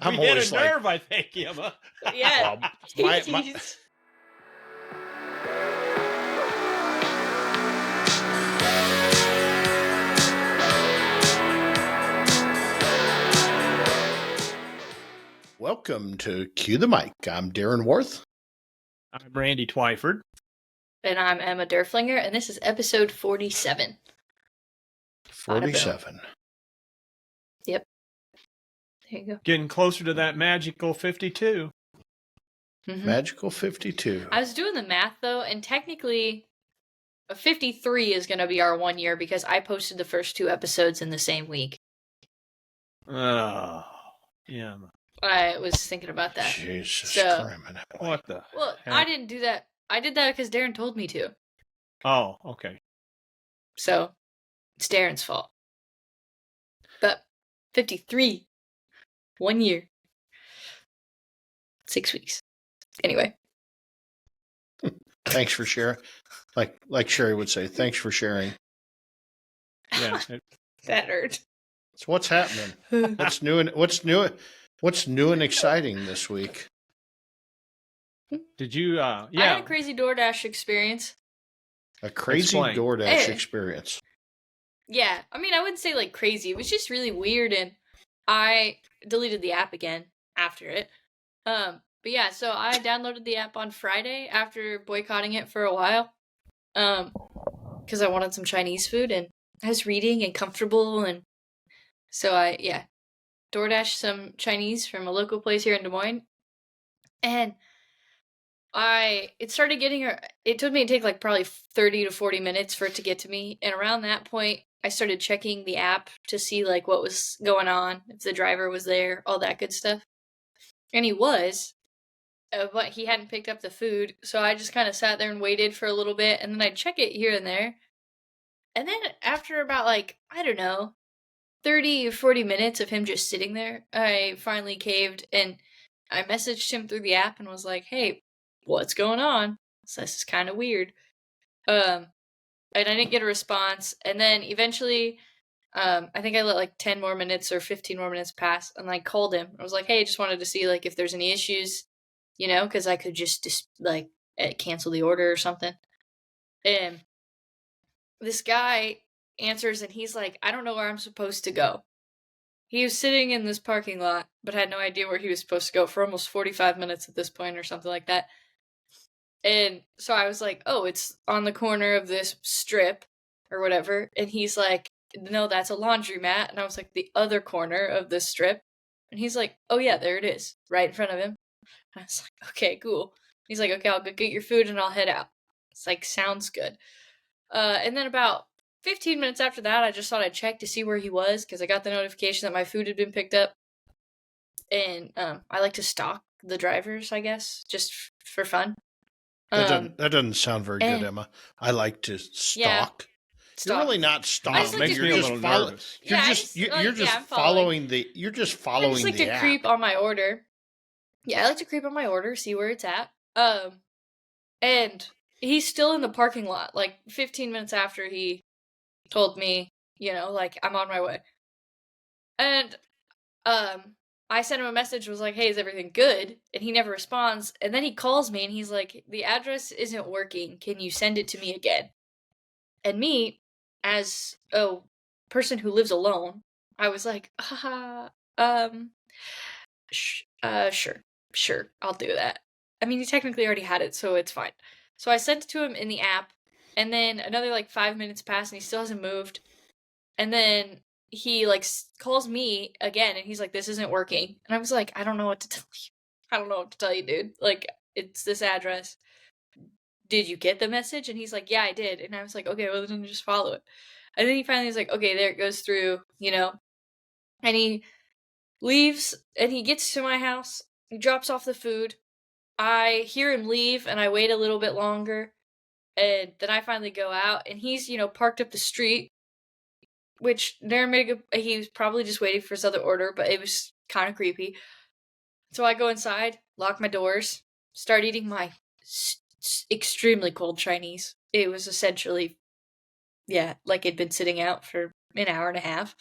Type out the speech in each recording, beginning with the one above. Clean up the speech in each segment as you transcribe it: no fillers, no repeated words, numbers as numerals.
I'm we hit always a like, nerve, I think, Emma. Yeah. my- He's- welcome to Cue the Mic. I'm Darren Worth. I'm Randy Twyford. And I'm Emma Derflinger, and this is episode 47. 47. Yep. There you go. Getting closer to that magical 52. Mhm. Magical 52. I was doing the math, though, and technically, 53 is going to be our 1 year because I posted the first 2 episodes in the same week. Oh, Emma. I was thinking about that. Jesus So- Christ. What the? Well, heck? I didn't do that. I did that because Darren told me to. Oh, okay. So, it's Darren's fault. But 53. 1 year. 6 weeks. Anyway. Thanks for sharing. Like Sherry would say, thanks for sharing. Yeah. That hurt. So what's happening? What's new and exciting this week? Did you? I had Yeah. a crazy DoorDash experience. A crazy Explain. DoorDash Hey. experience. Yeah, I mean, I wouldn't say like crazy. It was just really weird, and I deleted the app again after it. But yeah, so I downloaded the app on Friday after boycotting it for a while. Because I wanted some Chinese food, and I was reading and comfortable, and so I DoorDash some Chinese from a local place here in Des Moines, and it started getting her. It took me to take like probably 30 to 40 minutes for it to get to me, and around that point, I started checking the app to see like what was going on, if the driver was there, all that good stuff. And he was, but he hadn't picked up the food, so I just kind of sat there and waited for a little bit, and then I'd check it here and there. And then after about like, I don't know, 30 or 40 minutes of him just sitting there, I finally caved, and I messaged him through the app and was like, hey, what's going on? So this is kind of weird. And I didn't get a response, and then eventually, I think I let like 10 more minutes or 15 more minutes pass, and I called him. I was like, hey, I just wanted to see like if there's any issues, you know, because I could just like cancel the order or something. And this guy answers, and he's like, I don't know where I'm supposed to go. He was sitting in this parking lot, but had no idea where he was supposed to go for almost 45 minutes at this point or something like that. And so I was like, oh, it's on the corner of this strip or whatever. And he's like, no, that's a laundromat. And I was like, the other corner of this strip. And he's like, oh yeah, there it is, right in front of him. And I was like, okay, cool. He's like, okay, I'll go get your food and I'll head out. It's like, sounds good. And then about 15 minutes after that, I just thought I'd check to see where he was, because I got the notification that my food had been picked up. And I like to stalk the drivers, I guess, just for fun. That doesn't sound very good, and- Emma. I like to stalk. Yeah, You're really not I stalking. just like makes to- me a You're little just nervous. You're Yeah, I just just- you're like, just yeah, I'm following. You're just I following just like the to app. creep on my order. Yeah, I like to creep on my order, see where it's at. And he's still in the parking lot, like 15 minutes after he told me, you know, like, I'm on my way. And I sent him a message, was like, hey, is everything good? And he never responds. And then he calls me and he's like, the address isn't working. Can you send it to me again? And me, as a person who lives alone, I was like, sure, I'll do that. I mean, he technically already had it, so it's fine. So I sent it to him in the app, and then another like 5 minutes passed, and he still hasn't moved. And then he like calls me again, and he's like, "This isn't working." And I was like, "I don't know what to tell you. I don't know what to tell you, dude. Like, it's this address. Did you get the message?" And he's like, "Yeah, I did." And I was like, "Okay, well then just follow it." And then he finally was like, "Okay, there it goes through," you know. And he leaves, and he gets to my house. He drops off the food. I hear him leave, and I wait a little bit longer. And then I finally go out, and he's, you know, parked up the street, which he was probably just waiting for his other order, but it was kind of creepy. So I go inside, lock my doors, start eating my extremely cold Chinese. It was essentially, yeah, like it'd been sitting out for an hour and a half.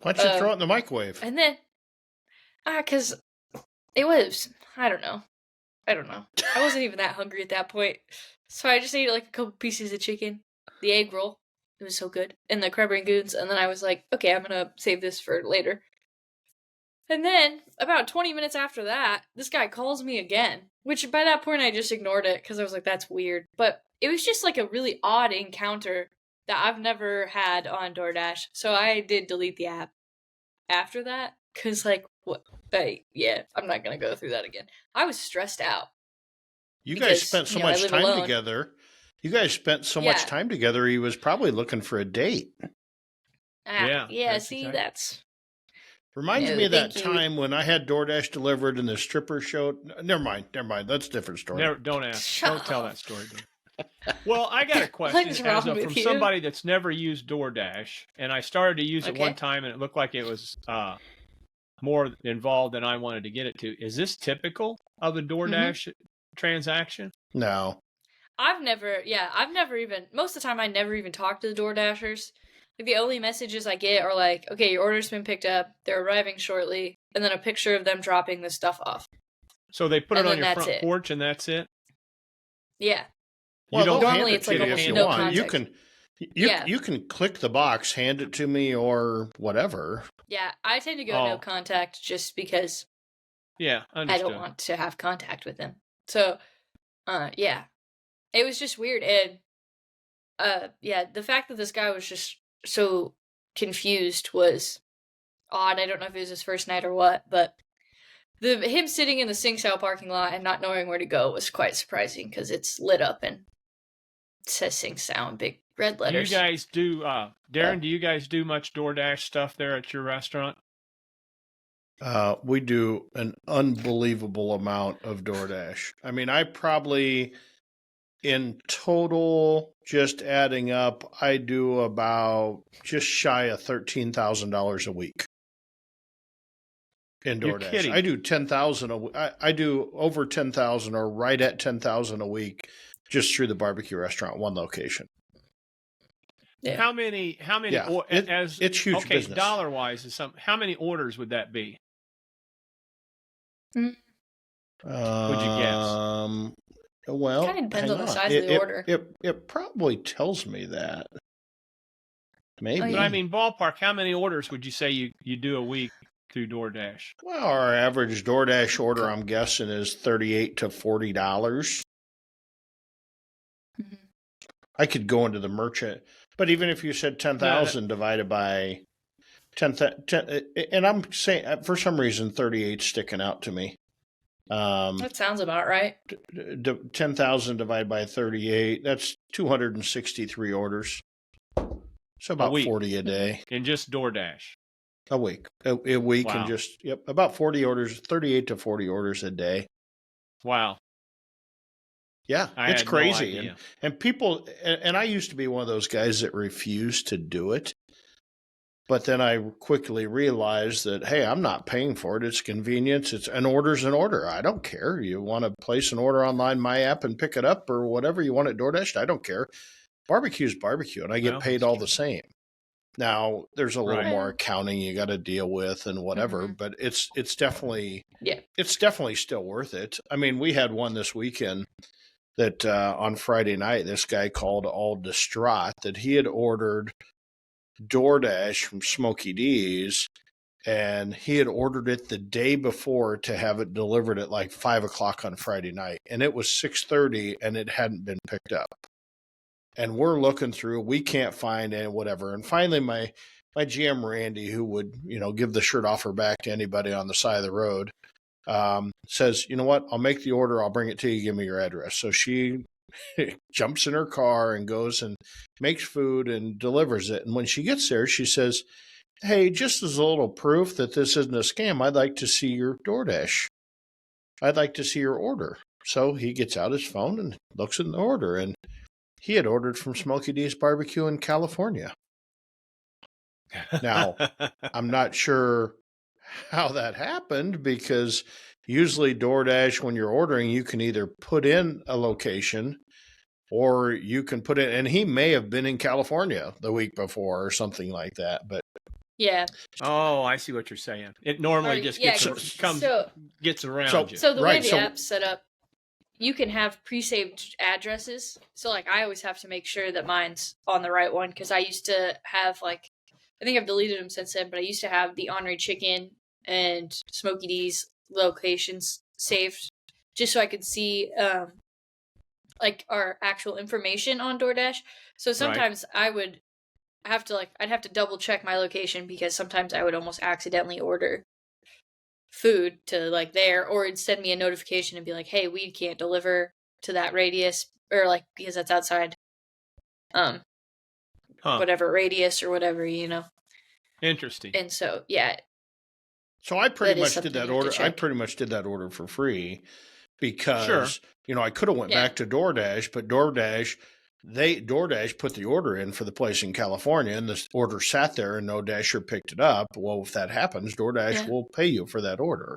Why don't you throw it in the microwave? And then, because It was, I don't know. I wasn't even that hungry at that point. So I just ate like a couple pieces of chicken, the egg roll. It was so good. And the crab rangoons. And then I was like, okay, I'm going to save this for later. And then, about 20 minutes after that, this guy calls me again. Which, by that point, I just ignored it, because I was like, that's weird. But it was just, like, a really odd encounter that I've never had on DoorDash. So I did delete the app after that, because, like, what? Yeah, I'm not going to go through that again. I was stressed out. You Because, guys spent so you know, I much live time alone. together. You guys spent so much Yeah. time together. He was probably looking for a date. Yeah, that's See, exactly- that's... Reminds No, me of that thank you. time when I had DoorDash delivered and the stripper showed. Never mind. That's a different story. Don't ask. Shut Don't tell up. that story. Dan. Well, I got a question What's wrong from with you? somebody that's never used DoorDash, and I started to use it one Okay. time, and it looked like it was more involved than I wanted to get it to. Is this typical of a DoorDash transaction? No. I've never even, most of the time I never even talk to the DoorDashers. Like, the only messages I get are like, okay, your order's been picked up, they're arriving shortly, and then a picture of them dropping the stuff off. So they put And it on then your that's front it. porch, and that's it? Yeah. Well, don't they'll normally hand it it's to like you a if you no want. You context. can, Yeah. you can click the box, hand it to me, or whatever. Yeah, I tend to go no Oh. contact just because Yeah, I understood. don't want to have contact with them. So, yeah. It was just weird, and, yeah, the fact that this guy was just so confused was odd. I don't know if it was his first night or what, but him sitting in the Sing Sao parking lot and not knowing where to go was quite surprising, because it's lit up and it says Sing Sao in big red letters. Do you guys do, Darren, do you guys do much DoorDash stuff there at your restaurant? We do an unbelievable amount of DoorDash. I mean, I probably, in total, just adding up, I do about just shy of $13,000 a week in You're DoorDash. kidding. I do 10,000. I do over 10,000 or right at 10,000 a week just through the barbecue restaurant, one location. Yeah. How many, Yeah, it's huge okay, business. dollar-wise, how many orders would that be? Would you guess? Well, Kinda depends hang on the size of the order. It probably tells me that. Maybe. Oh, But yeah. I mean, ballpark, how many orders would you say you do a week through DoorDash? Well, our average DoorDash order, I'm guessing, is $38 to $40. Mhm. I could go into the merchant, but even if you said 10,000 divided by 10, and I'm saying for some reason 38 sticking out to me. That sounds about right. 10,000 divided by 38, that's 263 orders. So about week. 40 a day. In just DoorDash? A week. A week Wow. and just, about 40 orders, 38 to 40 orders a day. Wow. Yeah, I it's had no crazy. idea. And people, and I used to be one of those guys that refused to do it. But then I quickly realized that, hey, I'm not paying for it. It's convenience. It's an order's an order. I don't care. You want to place an order online, my app, and pick it up or whatever you want at DoorDash, I don't care. Barbecue's barbecue, and I get Well, paid that's all true. the same. Now, there's a little Right. more accounting you got to deal with and whatever, Mhm. but it's definitely Yeah. it's definitely still worth it. I mean, we had one this weekend that on Friday night, this guy called all distraught that he had ordered DoorDash from Smokey D's, and he had ordered it the day before to have it delivered at like 5:00 on Friday night, and it was 6:30, and it hadn't been picked up. And we're looking through, we can't find any whatever. And finally, my GM Randy, who would give the shirt off her back to anybody on the side of the road, says, you know what? I'll make the order. I'll bring it to you. Give me your address. So she jumps in her car and goes and makes food and delivers it. And when she gets there, she says, hey, just as a little proof that this isn't a scam, I'd like to see your DoorDash. I'd like to see your order. So he gets out his phone and looks at the order. And he had ordered from Smokey D's Barbecue in California. Now, I'm not sure how that happened because usually DoorDash, when you're ordering, you can either put in a location or you can put it, and he may have been in California the week before or something like that. But Yeah. Oh, I see what you're saying. It normally Or, just yeah, gets around So- you. So the way Right, the so- app's set up, you can have pre-saved addresses. So like I always have to make sure that mine's on the right one because I used to have like I think I've deleted them since then, but I used to have the Honorary Chicken and Smokey D's locations saved just so I could see like our actual information on DoorDash. So sometimes I would have to I'd have to double check my location because sometimes I would almost accidentally order food to like there, or it'd send me a notification and be like, hey, we can't deliver to that radius, or like because that's outside whatever radius or whatever, Interesting. And so yeah. So I pretty That is much did something that you have to order. I check. pretty much did that order for free because I could have went Yeah. back to DoorDash, but DoorDash put the order in for the place in California, and the order sat there, and no Dasher picked it up. Well, if that happens, DoorDash will pay you for that order,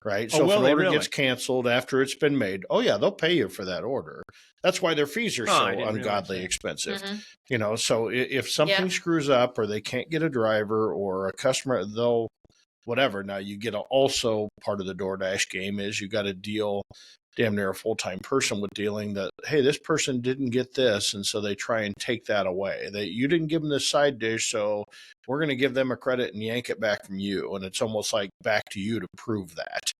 right? So if an order gets canceled after it's been made, they'll pay you for that order. That's why their fees are so ungodly expensive. Mm-hmm. So if something screws up or they can't get a driver or a customer, they'll whatever. Now you get also part of the DoorDash game is you got to deal damn near a full-time person with dealing that, hey, this person didn't get this. And so they try and take that away. You didn't give them this side dish. So we're going to give them a credit and yank it back from you. And it's almost like back to you to prove that.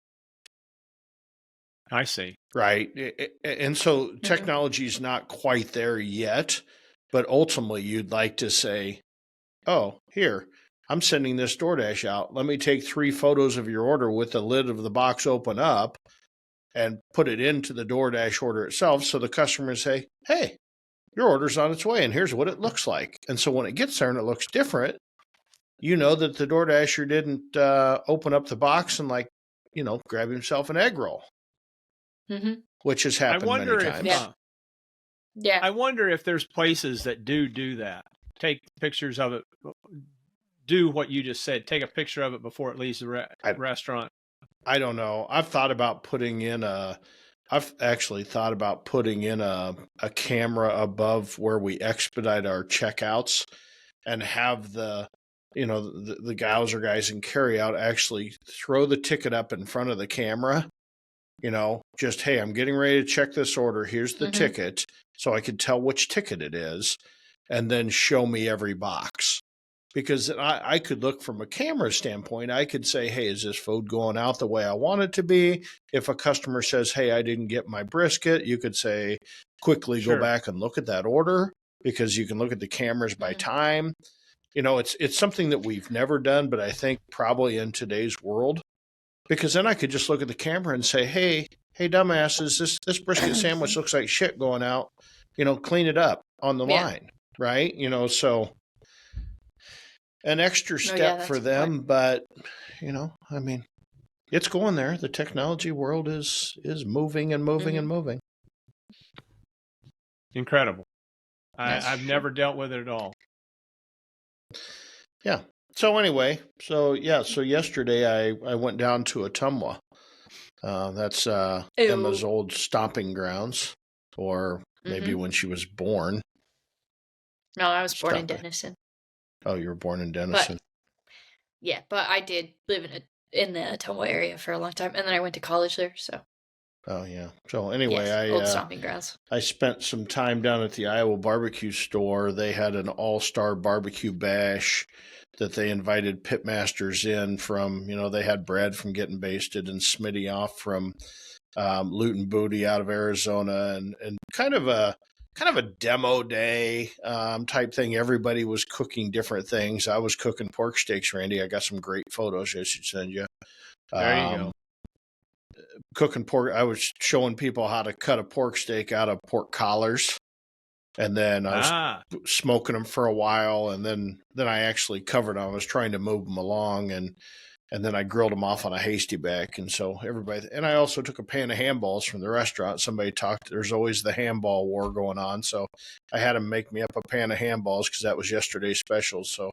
I see. Right. And so technology is not quite there yet, but ultimately you'd like to say, oh, here, I'm sending this DoorDash out. Let me take 3 photos of your order with the lid of the box open up and put it into the DoorDash order itself. So the customers say, hey, your order's on its way and here's what it looks like. And so when it gets there and it looks different, you know that the DoorDasher didn't open up the box and grab himself an egg roll, which has happened many times. Yeah. I wonder if there's places that do that. Take pictures of it. Do what you just said. Take a picture of it before it leaves the restaurant. I don't know. I've actually thought about putting in a camera above where we expedite our checkouts and have the gals or guys in carryout actually throw the ticket up in front of the camera. Just, hey, I'm getting ready to check this order. Here's the ticket. So I could tell which ticket it is and then show me every box. Because I could look from a camera standpoint. I could say, hey, is this food going out the way I want it to be? If a customer says, hey, I didn't get my brisket, you could say, quickly go back and look at that order because you can look at the cameras by time. It's something that we've never done, but I think probably in today's world, because then I could just look at the camera and say, hey, dumbasses, this brisket sandwich looks like shit going out. Clean it up on the line, right? So an extra step for them, but it's going there. The technology world is moving and moving and moving. Incredible. I've never dealt with it at all. Yeah. So anyway, so yesterday I went down to Ottumwa. That's Emma's old stomping grounds, or maybe when she was born. No, I was born in Denison. Oh, you were born in Denison. But I did live in the Ottumwa area for a long time, and then I went to college there. So. Oh yeah. So anyway, old stomping grounds. I spent some time down at the Iowa barbecue store. They had an all-star BBQ Bash that they invited pitmasters in from. They had Brad from Getting Basted and Smitty off from Loot and Booty out of Arizona, and kind of a demo day type thing. Everybody was cooking different things. I was cooking pork steaks, Randy. I got some great photos I should send you. There you go. Cooking pork. I was showing people how to cut a pork steak out of pork collars. And then I was smoking them for a while. And then I actually covered them. I was trying to move them along and then I grilled them off on a hasty back. And so and I also took a pan of handballs from the restaurant. Somebody there's always the handball war going on. So I had them make me up a pan of handballs because that was yesterday's special. So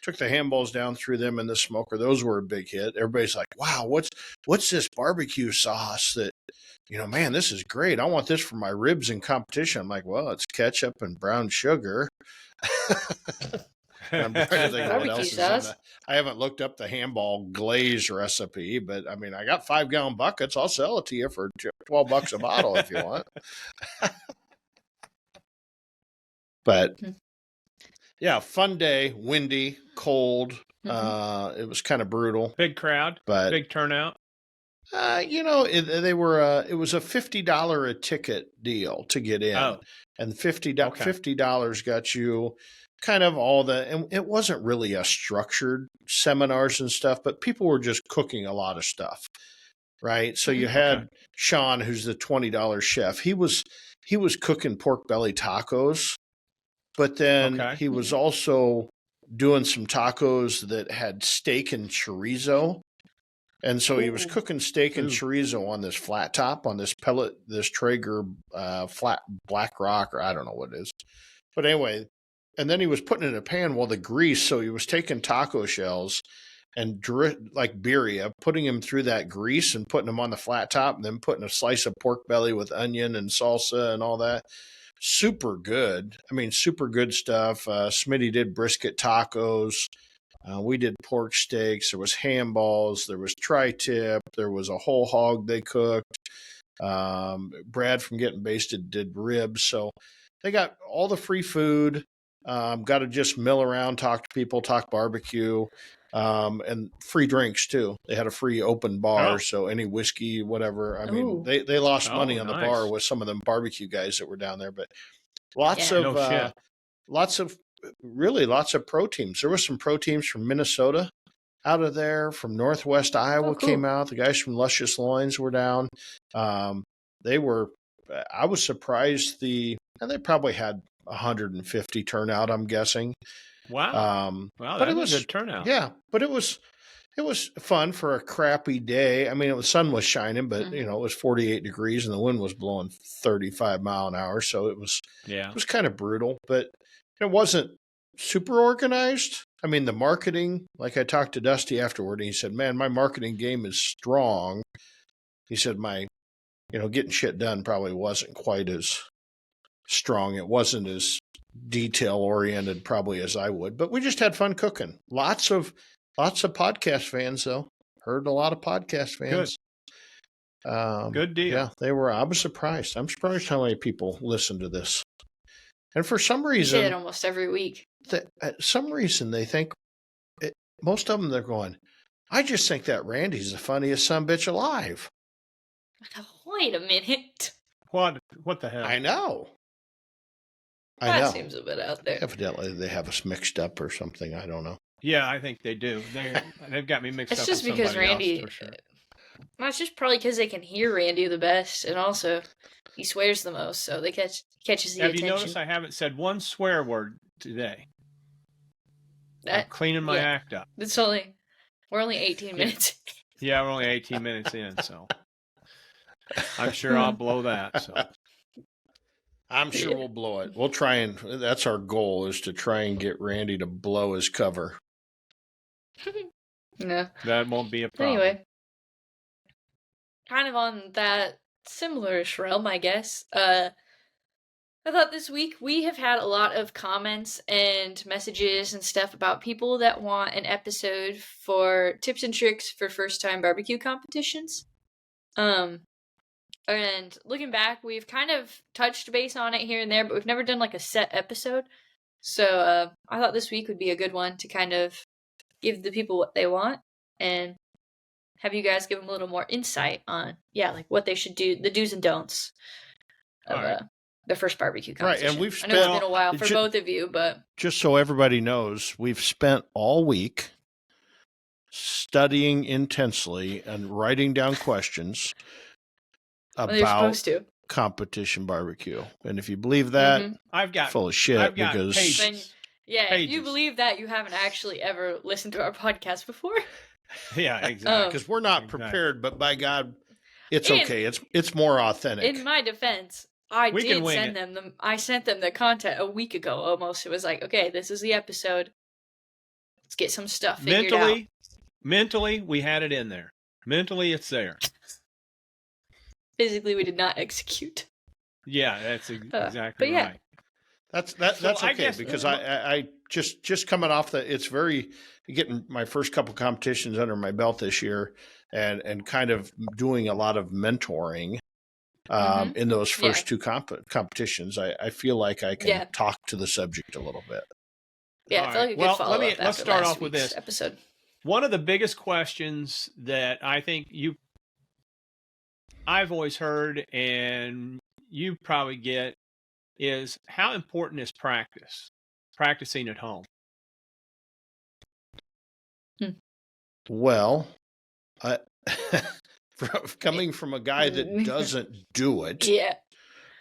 took the handballs down, threw them in the smoker. Those were a big hit. Everybody's like, wow, what's this barbecue sauce that, man, this is great. I want this for my ribs in competition. I'm like, well, it's ketchup and brown sugar. I'm trying to think of what Barbecue else is in sauce. that. I haven't looked up the handball glaze recipe, but I mean, I got 5-gallon buckets. I'll sell it to you for $12 a bottle if you want. But yeah, fun day, windy, cold. It was kind of brutal. Big crowd, but big turnout. It was a $50 a ticket deal to get in, and $50 got you kind of and it wasn't really a structured seminars and stuff, but people were just cooking a lot of stuff, right? So you had Sean, who's the $20 chef. He was cooking pork belly tacos, but then he was also doing some tacos that had steak and chorizo. And so he was cooking steak and chorizo on this flat top, on this pellet, this Traeger flat black rock, or I don't know what it is. But anyway, and then he was putting it in a pan while the grease. So he was taking taco shells and like birria, putting them through that grease and putting them on the flat top, and then putting a slice of pork belly with onion and salsa and all that. Super good. I mean, super good stuff. Smitty did brisket tacos. We did pork steaks. There was ham balls. There was tri-tip. There was a whole hog they cooked. Brad from Getting Basted did ribs. So they got all the free food. Got to just mill around, talk to people, talk barbecue, and free drinks too. They had a free open bar, so any whiskey, whatever. I mean, they lost money on the bar with some of them barbecue guys that were down there, but lots of pro teams. There were some pro teams from Minnesota out of there, from Northwest Iowa came out. The guys from Luscious Loins were down. I was surprised and they probably had 150 turnout, I'm guessing. Wow. That was a good turnout. Yeah, but it was fun for a crappy day. I mean, the sun was shining, but it was 48 degrees and the wind was blowing 35 mile an hour. So it was kind of brutal, but it wasn't super organized. I mean, the marketing, like I talked to Dusty afterward, and he said, man, my marketing game is strong. He said, my, getting shit done probably wasn't quite as strong. It wasn't as detail oriented probably as I would, but we just had fun cooking. Lots of podcast fans though. Heard a lot of podcast fans. Good deal. Yeah, I was surprised. I'm surprised how many people listen to this. And for some reason, I say it almost every week. Some reason they think most of them, they're going, I just think that Randy's the funniest sumbitch alive. Wait a minute. What the hell? I know. That seems a bit out there. Evidently, they have us mixed up or something. I don't know. Yeah, I think they do. They've got me mixed up. It's just because Randy. Else, for sure. Well, it's just probably because they can hear Randy the best, and also he swears the most, so they catches the attention. Have you noticed I haven't said one swear word today? I'm cleaning my act up. We're only 18 minutes. Yeah, we're only 18 minutes in, so I'm sure I'll blow that. So I'm sure we'll blow it. We'll try that's our goal, is to try and get Randy to blow his cover. No. That won't be a problem. Anyway, kind of on that similar-ish realm, I guess. I thought this week we have had a lot of comments and messages and stuff about people that want an episode for tips and tricks for first-time barbecue competitions. And looking back, we've kind of touched base on it here and there, but we've never done like a set episode. So I thought this week would be a good one to kind of give the people what they want and have you guys give them a little more insight on, like what they should do, the do's and don'ts of the first barbecue competition. Right, and I know it's been a while for both of you, but just so everybody knows, we've spent all week studying intensely and writing down questions about competition barbecue. And if you believe that, I've got full of shit because pages. If you believe that, you haven't actually ever listened to our podcast before. Yeah, exactly. Because we're not prepared, but by God, it's okay. It's more authentic. In my defense, I sent them the content a week ago almost. It was like, okay, this is the episode. Let's get some stuff figured out. Mentally, we had it in there. Mentally, it's there. Physically, we did not execute. Yeah, that's exactly right. That's okay, because I just coming off it's getting my first couple competitions under my belt this year and kind of doing a lot of mentoring in those first two competitions. I feel like I can talk to the subject a little bit. Yeah, I feel like a good follow-up. Let's start off with this episode. One of the biggest questions that I think I've always heard, and you probably get, is how important is practicing at home? Well, coming from a guy that doesn't do it,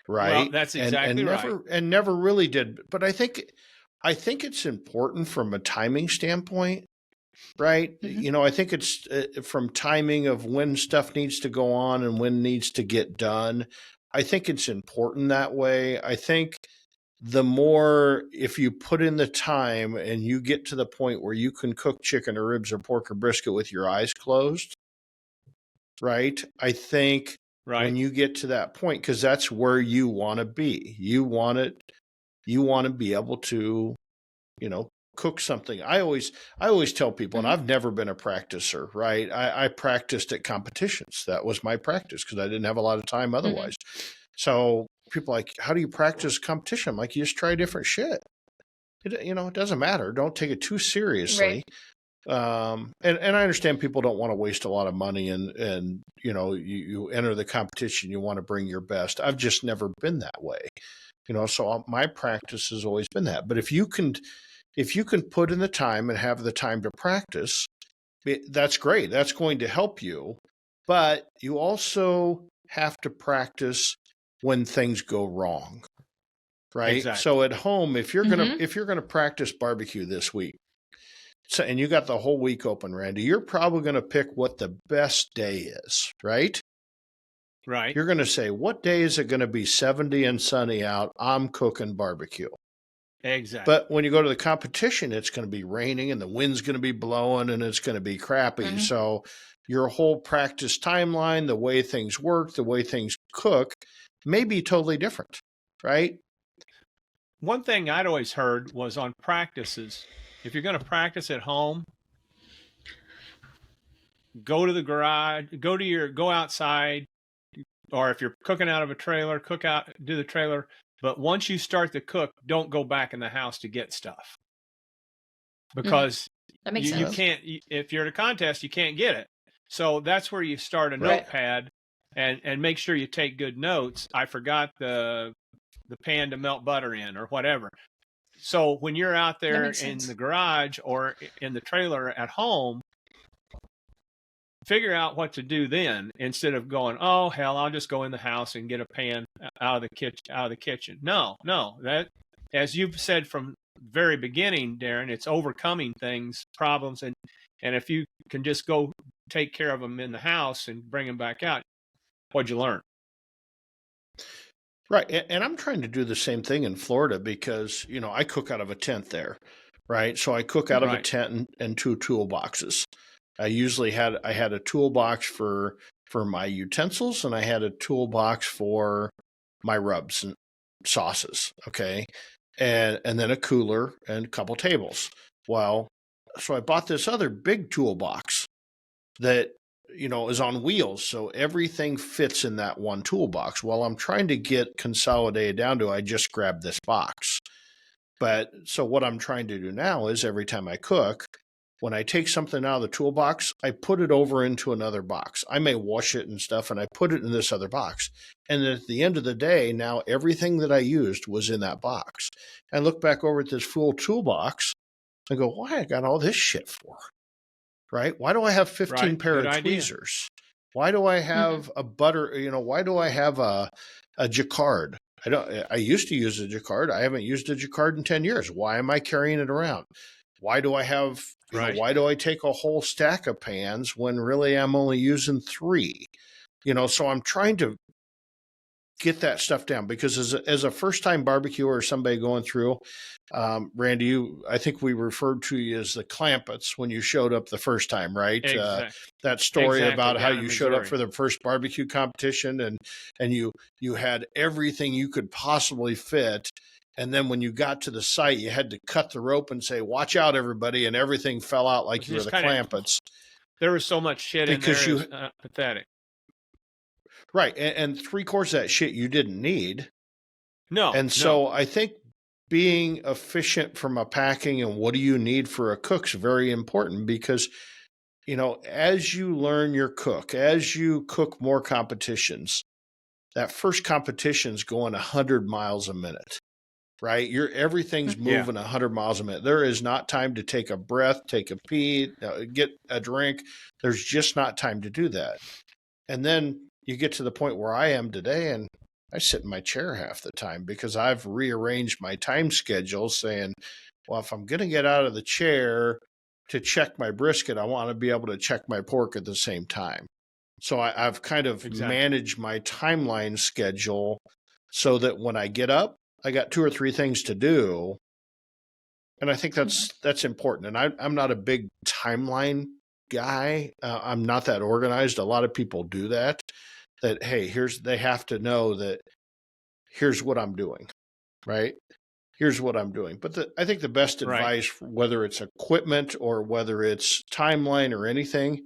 right? Well, that's exactly right. And never really did. But I think it's important from a timing standpoint, right? Mm-hmm. I think it's from timing of when stuff needs to go on and when needs to get done. I think it's important that way. I think the more, if you put in the time and you get to the point where you can cook chicken or ribs or pork or brisket with your eyes closed, right? I think when you get to that point, because that's where you want to be, you want to be able to, cook something. I always tell people, and I've never been a practicer, right? I practiced at competitions. That was my practice because I didn't have a lot of time otherwise. So people are like, how do you practice competition? I'm like, you just try different shit. It doesn't matter. Don't take it too seriously. Right. And I understand people don't want to waste a lot of money and you enter the competition, you want to bring your best. I've just never been that way. So my practice has always been that. But if you can put in the time and have the time to practice, that's great. That's going to help you. But you also have to practice when things go wrong, right? Exactly. So at home, if you're gonna practice barbecue this week, and you got the whole week open, Randy, you're probably gonna pick what the best day is, right? Right. You're gonna say, what day is it gonna be 70 and sunny out? I'm cooking barbecue. Exactly. But when you go to the competition, it's going to be raining and the wind's going to be blowing and it's going to be crappy. So your whole practice timeline, the way things work, the way things cook may be totally different, right? One thing I'd always heard was on practices, if you're going to practice at home, go to the garage, go outside, or if you're cooking out of a trailer, do the trailer. But once you start to cook, don't go back in the house to get stuff, because that makes sense. You can't. If you're at a contest, you can't get it. So that's where you start a notepad and make sure you take good notes. I forgot the pan to melt butter in, or whatever. So when you're out there in the garage or in the trailer at home, figure out what to do then, instead of going, oh hell, I'll just go in the house and get a pan out of the kitchen. No, that, as you've said from the very beginning, Darren, it's overcoming problems, and if you can just go take care of them in the house and bring them back out, what'd you learn? Right, and I'm trying to do the same thing in Florida because I cook out of a tent there, right? So I cook out of a tent and 2 toolboxes. I had a toolbox for my utensils, and I had a toolbox for my rubs and sauces. Okay. And then a cooler and a couple tables. Well, so I bought this other big toolbox that, is on wheels. So everything fits in that one toolbox. Well, I'm trying to get consolidated down to, I just grabbed this box. But so what I'm trying to do now is every time I cook, when I take something out of the toolbox, I put it over into another box. I may wash it and stuff, and I put it in this other box. And at the end of the day, now everything that I used was in that box. And I look back over at this full toolbox and go, why I got all this shit for? Right? Why do I have 15 pair of tweezers? Why do I have a butter? Why do I have a jacquard? I used to use a jacquard. I haven't used a jacquard in 10 years. Why am I carrying it around? Why do I have, why do I take a whole stack of pans when really I'm only using 3? So I'm trying to get that stuff down, because as a first-time barbecuer or somebody going through, Randy, I think we referred to you as the Clampets when you showed up the first time, right? Exactly. That story about how down you in showed up Missouri for the first barbecue competition and you had everything you could possibly fit And then when you got to the site, you had to cut the rope and say, watch out, everybody. And everything fell out like you were the clampets. There was so much shit because in there. It was pathetic. Right. And 3/4 of that shit you didn't need. No. And so I think being efficient from a packing and what do you need for a cook's very important because, you know, as you learn your cook, as you cook more competitions, that first competition's going 100 miles a minute, right? Everything's moving 100 miles a minute. There is not time to take a breath, take a pee, get a drink. There's just not time to do that. And then you get to the point where I am today and I sit in my chair half the time because I've rearranged my time schedule saying, well, if I'm going to get out of the chair to check my brisket, I want to be able to check my pork at the same time. So I've kind of managed my timeline schedule so that when I get up, I got 2 or 3 things to do. And I think that's important. And I'm not a big timeline guy. I'm not that organized. A lot of people do that. That, hey, they have to know that here's what I'm doing, right? Here's what I'm doing. But I think the best advice, whether it's equipment or whether it's timeline or anything,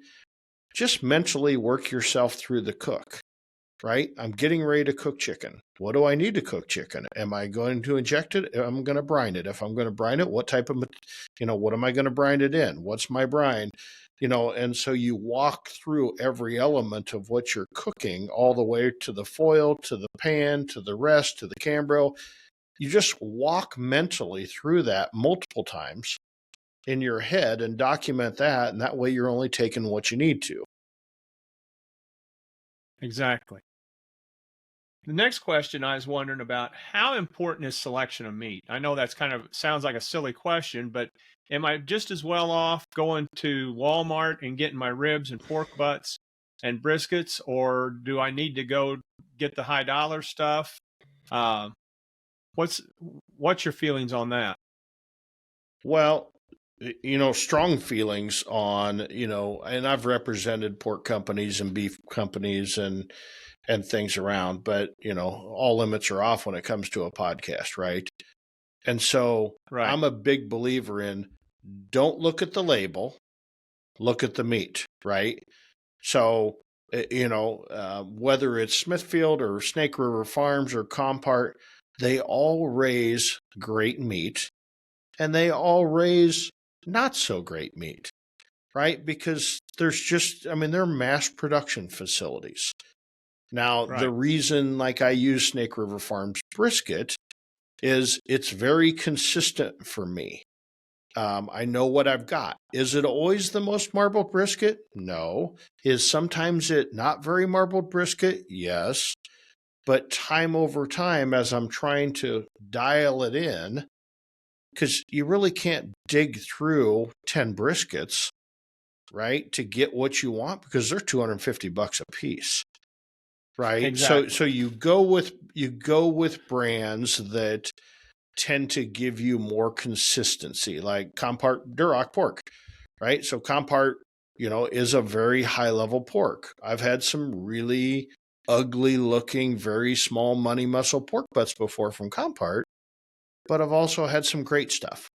just mentally work yourself through the cook, right? I'm getting ready to cook chicken. What do I need to cook chicken? Am I going to inject it? I'm going to brine it. If I'm going to brine it, what type of, what am I going to brine it in? What's my brine? And so you walk through every element of what you're cooking all the way to the foil, to the pan, to the rest, to the Cambro. You just walk mentally through that multiple times in your head and document that. And that way you're only taking what you need to. Exactly. The next question I was wondering about, how important is selection of meat? I know that's sounds like a silly question, but am I just as well off going to Walmart and getting my ribs and pork butts and briskets, or do I need to go get the high dollar stuff? What's your feelings on that? Well, strong feelings on, and I've represented pork companies and beef companies and things around, but, all limits are off when it comes to a podcast, right? And so I'm a big believer in don't look at the label, look at the meat, right? So, whether it's Smithfield or Snake River Farms or Compart, they all raise great meat and they all raise not so great meat, right? Because they're mass production facilities. Now, the reason I use Snake River Farms brisket is it's very consistent for me. I know what I've got. Is it always the most marbled brisket? No. Is sometimes it not very marbled brisket? Yes. But time over time, as I'm trying to dial it in, because you really can't dig through 10 briskets, right, to get what you want because they're $250 a piece. Right. Exactly. So you go with brands that tend to give you more consistency, like Compart Duroc pork, right? So Compart, is a very high level pork. I've had some really ugly looking, very small money muscle pork butts before from Compart, but I've also had some great stuff.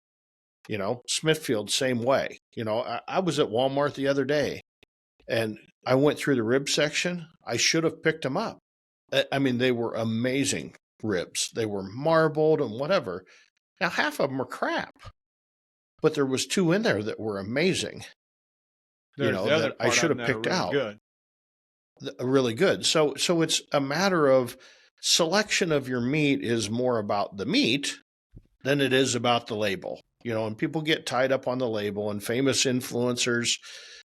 Smithfield, same way. I was at Walmart the other day and I went through the rib section. I should have picked them up. I mean, they were amazing ribs. They were marbled and whatever. Now, half of them are crap, but there was 2 in there that were amazing. That I should have picked out. Good. Really good. So it's a matter of selection of your meat is more about the meat than it is about the label. And people get tied up on the label, and famous influencers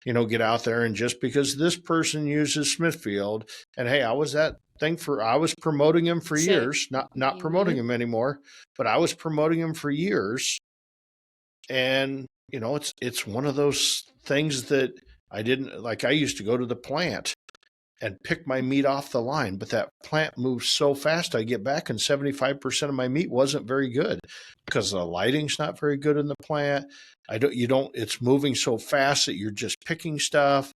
get out there and just because this person uses Smithfield and hey, I was promoting him for years, not promoting him anymore, but I was promoting him for years. And, it's one of those things that I used to go to the plant and pick my meat off the line, but that plant moves so fast. I get back and 75% of my meat wasn't very good because the lighting's not very good in the plant. It's moving so fast that you're just picking stuff.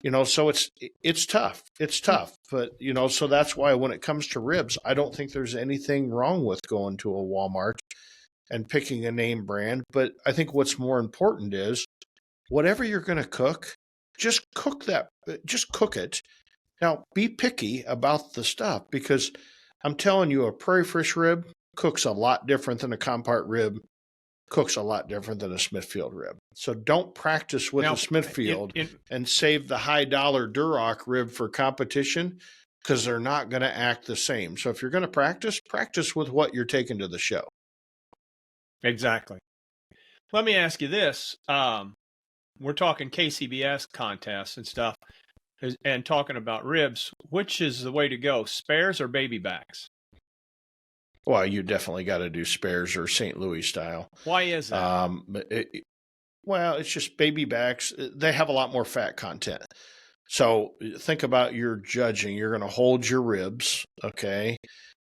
So it's tough. It's tough. But, so that's why when it comes to ribs, I don't think there's anything wrong with going to a Walmart and picking a name brand. But I think what's more important is whatever you're going to cook, just cook it. Now, be picky about the stuff, because I'm telling you, a prairie fish rib cooks a lot different than a compart rib, cooks a lot different than a Smithfield rib. So don't practice with a Smithfield and save the high dollar Duroc rib for competition, because they're not going to act the same. So if you're going to practice with what you're taking to the show. Exactly. Let me ask you this. We're talking KCBS contests and stuff, and talking about ribs. Which is the way to go, spares or baby backs? Well, you definitely got to do spares or St. Louis style. Why is that? It's just baby backs. They have a lot more fat content. So think about your judging. You're going to hold your ribs, okay?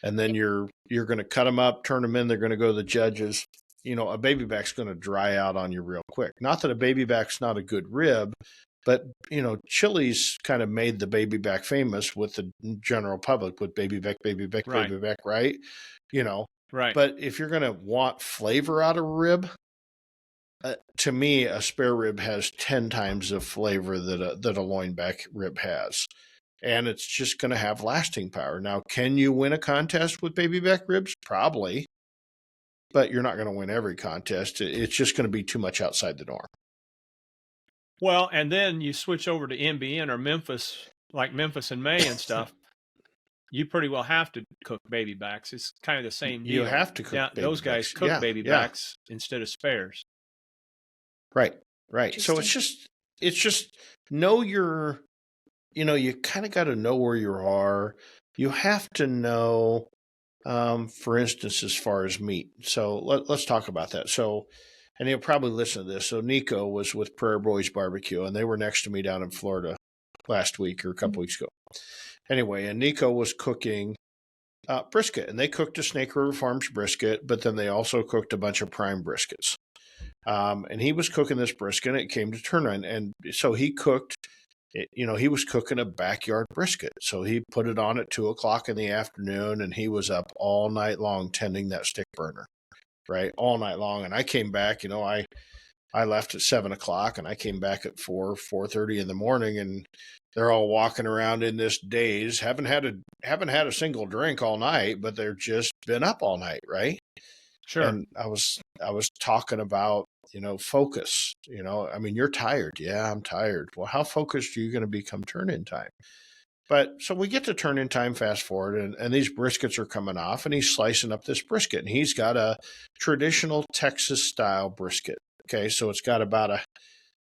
And then you're going to cut them up, turn them in. They're going to go to the judges. A baby back's going to dry out on you real quick. Not that a baby back's not a good rib, but, Chili's kind of made the baby back famous with the general public with baby back, Right. baby back, right? Right. But if you're going to want flavor out of a rib, to me, a spare rib has 10 times the flavor that a loin back rib has. And it's just going to have lasting power. Now, can you win a contest with baby back ribs? Probably. But you're not going to win every contest. It's just going to be too much outside the norm. Well, and then you switch over to MBN or Memphis, like Memphis and May and stuff. You pretty well have to cook baby backs. It's kind of the same deal. You have to cook baby those guys backs. cook baby backs instead of spares. Right. So it's just know you kind of got to know where you are. You have to know, for instance, as far as meat. So let's talk about that. So, and you'll probably listen to this. So Nico was with Prairie Boys Barbecue, and they were next to me down in Florida last week or a couple weeks ago. Anyway, and Nico was cooking brisket, and they cooked a Snake River Farms brisket, but then they also cooked a bunch of prime briskets. And he was cooking this brisket, and it came to turn, and so he cooked. He was cooking a backyard brisket. So he put it on at 2:00 in the afternoon, and he was up all night long tending that stick burner, right? All night long. And I came back, I left at 7:00, and I came back at 4:30 in the morning, and they're all walking around in this daze, haven't had a single drink all night, but they've just been up all night, right? Sure. And I was talking about, focus. You're tired. Yeah, I'm tired. Well, how focused are you going to become turn-in time? But so we get to turn-in time, fast forward, and these briskets are coming off, and he's slicing up this brisket, and he's got a traditional Texas-style brisket. Okay, so it's got about a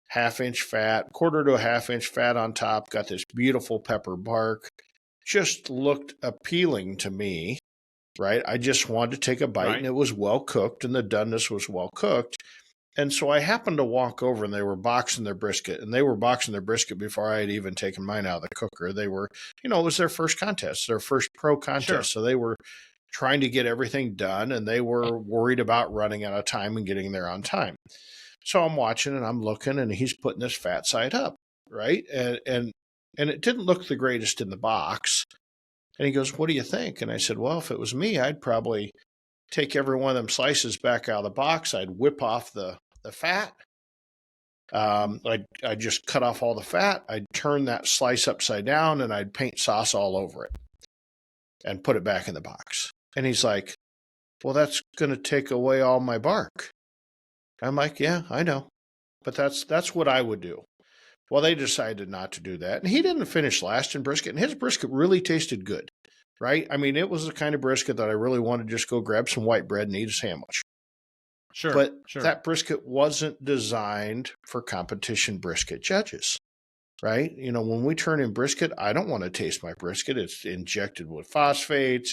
half-inch fat, quarter to a half-inch fat on top, got this beautiful pepper bark. Just looked appealing to me, right? I just wanted to take a bite, and it was well cooked, and the doneness was well cooked. And so I happened to walk over, and they were boxing their brisket, before I had even taken mine out of the cooker. They were, it was their first contest, their first pro contest. Sure. So they were trying to get everything done, and they were worried about running out of time and getting there on time. So I'm watching, and I'm looking, and he's putting this fat side up, right? And it didn't look the greatest in the box. And he goes, "What do you think?" And I said, "Well, if it was me, I'd probably take every one of them slices back out of the box. I'd whip off the fat. I'd just cut off all the fat. I'd turn that slice upside down, and I'd paint sauce all over it and put it back in the box." And he's like, "Well, that's going to take away all my bark." I'm like, "Yeah, I know, but that's what I would do." Well, they decided not to do that. And he didn't finish last in brisket, and his brisket really tasted good, right? It was the kind of brisket that I really wanted to just go grab some white bread and eat a sandwich. Sure. But that brisket wasn't designed for competition brisket judges, right? When we turn in brisket, I don't want to taste my brisket. It's injected with phosphates.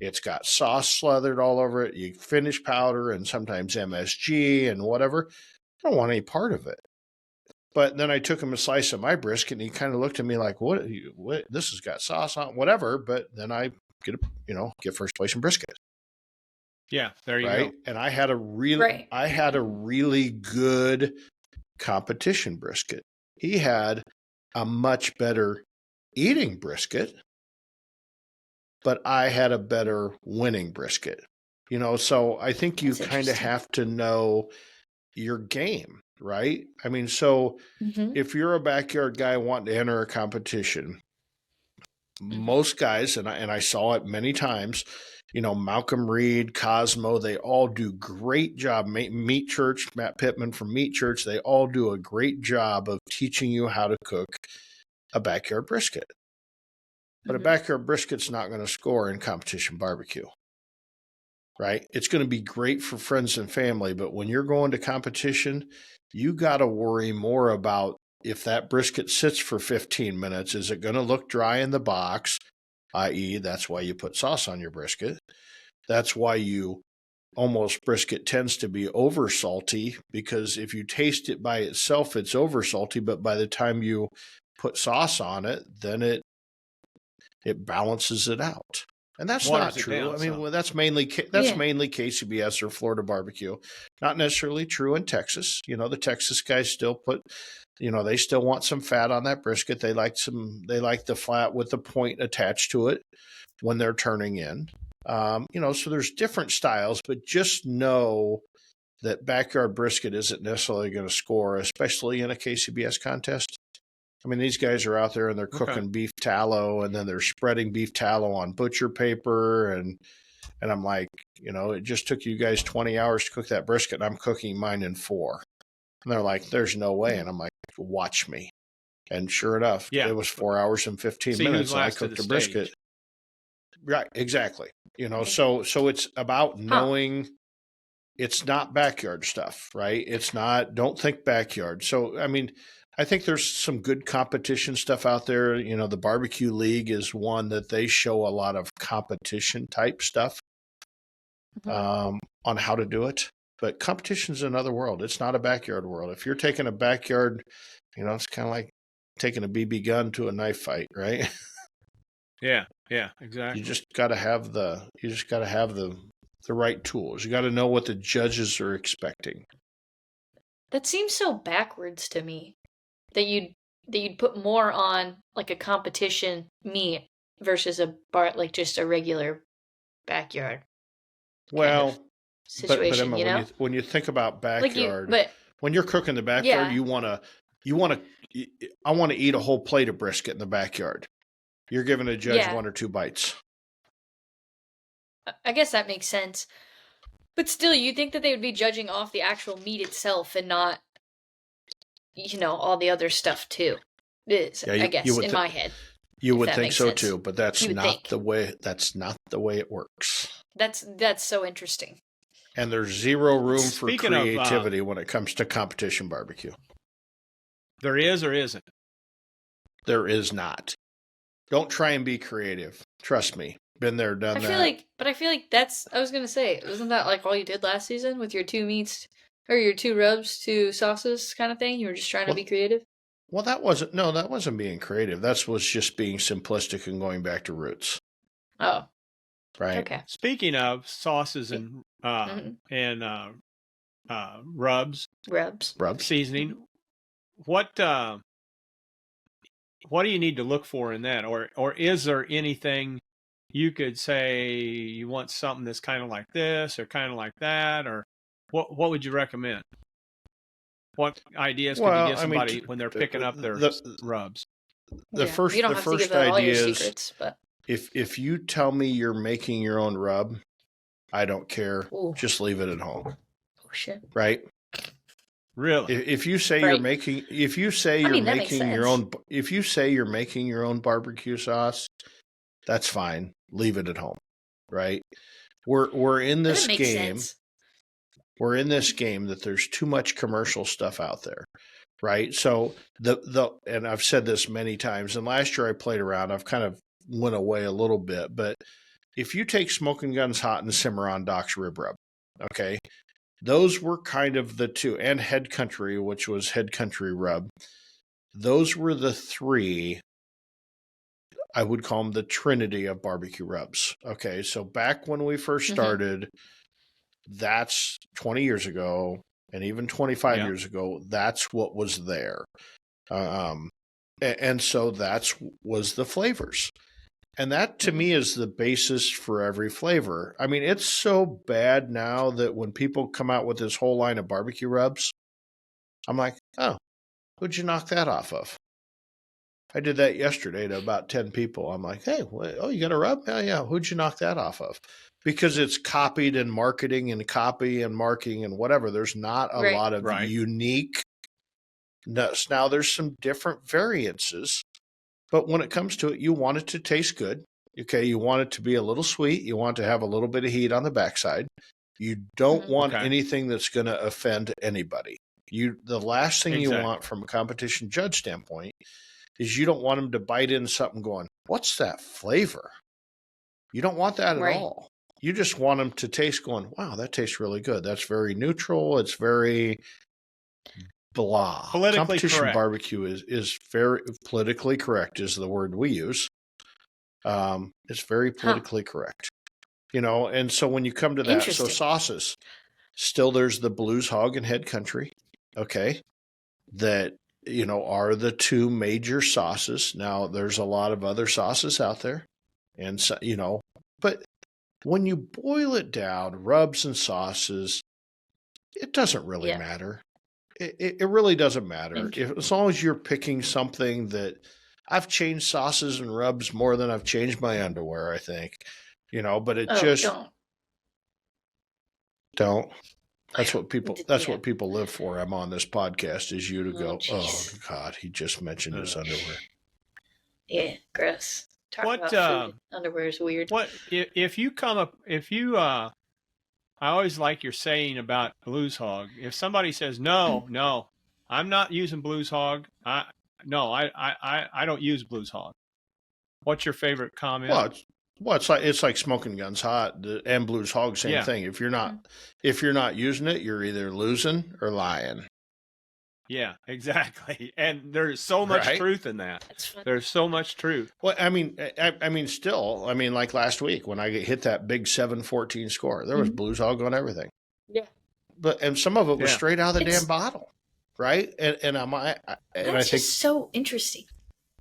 It's got sauce slathered all over it. You finish powder and sometimes MSG and whatever. I don't want any part of it. But then I took him a slice of my brisket, and he kind of looked at me like, what this has got sauce on, whatever. But then I get first place in brisket. Yeah, there you go. And I had a really good competition brisket. He had a much better eating brisket, but I had a better winning brisket. So I think you That's kind of interesting. have to know your game, right? I mean, so if you're a backyard guy wanting to enter a competition, most guys, and I saw it many times, Malcolm Reed, Cosmo, they all do great job. Meat Church, Matt Pittman from Meat Church, they all do a great job of teaching you how to cook a backyard brisket. But a backyard brisket's not going to score in competition barbecue, right? It's going to be great for friends and family, but when you're going to competition, you got to worry more about if that brisket sits for 15 minutes, is it going to look dry in the box? I.e., that's why you put sauce on your brisket. That's why brisket tends to be over salty, because if you taste it by itself, it's over salty, but by the time you put sauce on it, then it balances it out. And that's not true. I mean, that's mainly KCBS or Florida barbecue. Not necessarily true in Texas. The Texas guys still put, they still want some fat on that brisket. They like the flat with the point attached to it when they're turning in. So there's different styles, but just know that backyard brisket isn't necessarily going to score, especially in a KCBS contest. I mean, these guys are out there and they're cooking beef tallow, and then they're spreading beef tallow on butcher paper. And I'm like, it just took you guys 20 hours to cook that brisket, and I'm cooking mine in 4. And they're like, there's no way. And I'm like, watch me. And sure enough, it was 4 hours and 15 minutes, and I cooked a brisket. Right, exactly. So it's about knowing it's not backyard stuff, right? It's not, don't think backyard. So, I mean, I think there's some good competition stuff out there. The Barbecue League is one that they show a lot of competition type stuff on how to do it. But competition's another world. It's not a backyard world. If you're taking a backyard, it's kind of like taking a BB gun to a knife fight, right? Yeah, exactly. You just got to have the right tools. You got to know what the judges are expecting. That seems so backwards to me. That you'd put more on like a competition meat versus like just a regular backyard. Well, situation, but when you think about backyard, like when you're cooking the backyard, I want to eat a whole plate of brisket in the backyard. You're giving a judge 1 or 2 bites. I guess that makes sense. But still, you'd think that they would be judging off the actual meat itself and not all the other stuff too. I guess in my head. You would think so too, but that's not the way it works. That's so interesting. And there's zero room for creativity when it comes to competition barbecue. There is or isn't? There is not. Don't try and be creative. Trust me. Been there, done that. I feel like that's, I was going to say, wasn't that like all you did last season with your 2 meats or your 2 rubs, 2 sauces kind of thing? You were just trying to be creative? Well, that wasn't being creative. That was just being simplistic and going back to roots. Oh. Right. Okay. Speaking of sauces and rubs, seasoning, what do you need to look for in that, or is there anything you could say you want something that's kind of like this or kind of like that, or what would you recommend? What ideas could you give somebody when they're picking up their rubs? The first idea is secrets, but if you tell me you're making your own rub, I don't care. Ooh. Just leave it at home. Oh shit! Right? Really? If you say you're making your own barbecue sauce, that's fine. Leave it at home. Right? We're in this game. Sense. We're in this game that there's too much commercial stuff out there, right? So and I've said this many times, and last year I played around, I've kind of went away a little bit, but if you take Smoking Guns Hot and Cimarron Doc's Rib Rub, okay, those were kind of the 2, and Head Country, which was Head Country Rub. Those were the 3, I would call them the trinity of barbecue rubs. Okay, so back when we first started, that's 20 years ago, and even 25 years ago, that's what was there. And so was the flavors. And that to me is the basis for every flavor. I mean, it's so bad now that when people come out with this whole line of barbecue rubs, I'm like, oh, who'd you knock that off of? I did that yesterday to about 10 people. I'm like, hey, you got a rub? Yeah. Who'd you knock that off of? Because it's copied in marketing and copy and marking and whatever. There's not a lot of unique. Now there's some different variances, but when it comes to it, you want it to taste good. Okay. You want it to be a little sweet. You want to have a little bit of heat on the backside. You don't want anything that's going to offend anybody. The last thing you want from a competition judge standpoint is you don't want them to bite into something going, what's that flavor? You don't want that at all. You just want them to taste going, wow, that tastes really good. That's very neutral. It's very blah. Politically competition correct. Barbecue is very politically correct is the word we use. It's very politically correct. And so when you come to that, so sauces, still there's the Blues Hog and Head Country, okay, that are the two major sauces. Now, there's a lot of other sauces out there. And, so, but when you boil it down, rubs and sauces, it doesn't really matter. It really doesn't matter. As long as you're picking something that I've changed sauces and rubs more than I've changed my underwear, I think. But it don't. That's what people live for. I'm on this podcast is you to go, oh God, he just mentioned his underwear. Yeah, gross. Talk about food. Underwear is weird. I always like your saying about Blues Hog. If somebody says, no, I'm not using Blues Hog. I don't use Blues Hog. What's your favorite comment? Well, it's like Smoking Guns Hot and Blues Hog, same thing. If you're not using it, you're either losing or lying. Yeah, exactly. And there's so much truth in that. There's so much truth. Well, I mean, like last week when I hit that big 7-14 score, there was Blues Hog on everything. Yeah. And some of it was straight out of the damn bottle, right? And I think just so interesting.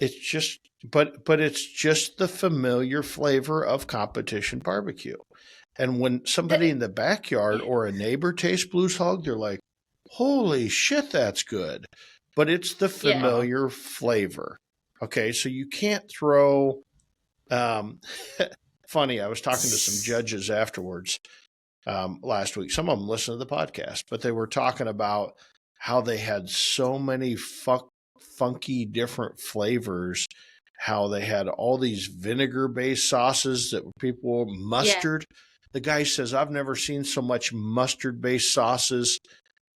It's just, but it's just the familiar flavor of competition barbecue. And when somebody in the backyard or a neighbor tastes Blues Hog, they're like, holy shit, that's good. But it's the familiar flavor. Okay, so you can't throw, funny, I was talking to some judges afterwards last week. Some of them listened to the podcast, but they were talking about how they had so many funky different flavors, how they had all these vinegar-based sauces that people were mustard. Yeah. The guy says, I've never seen so much mustard-based sauces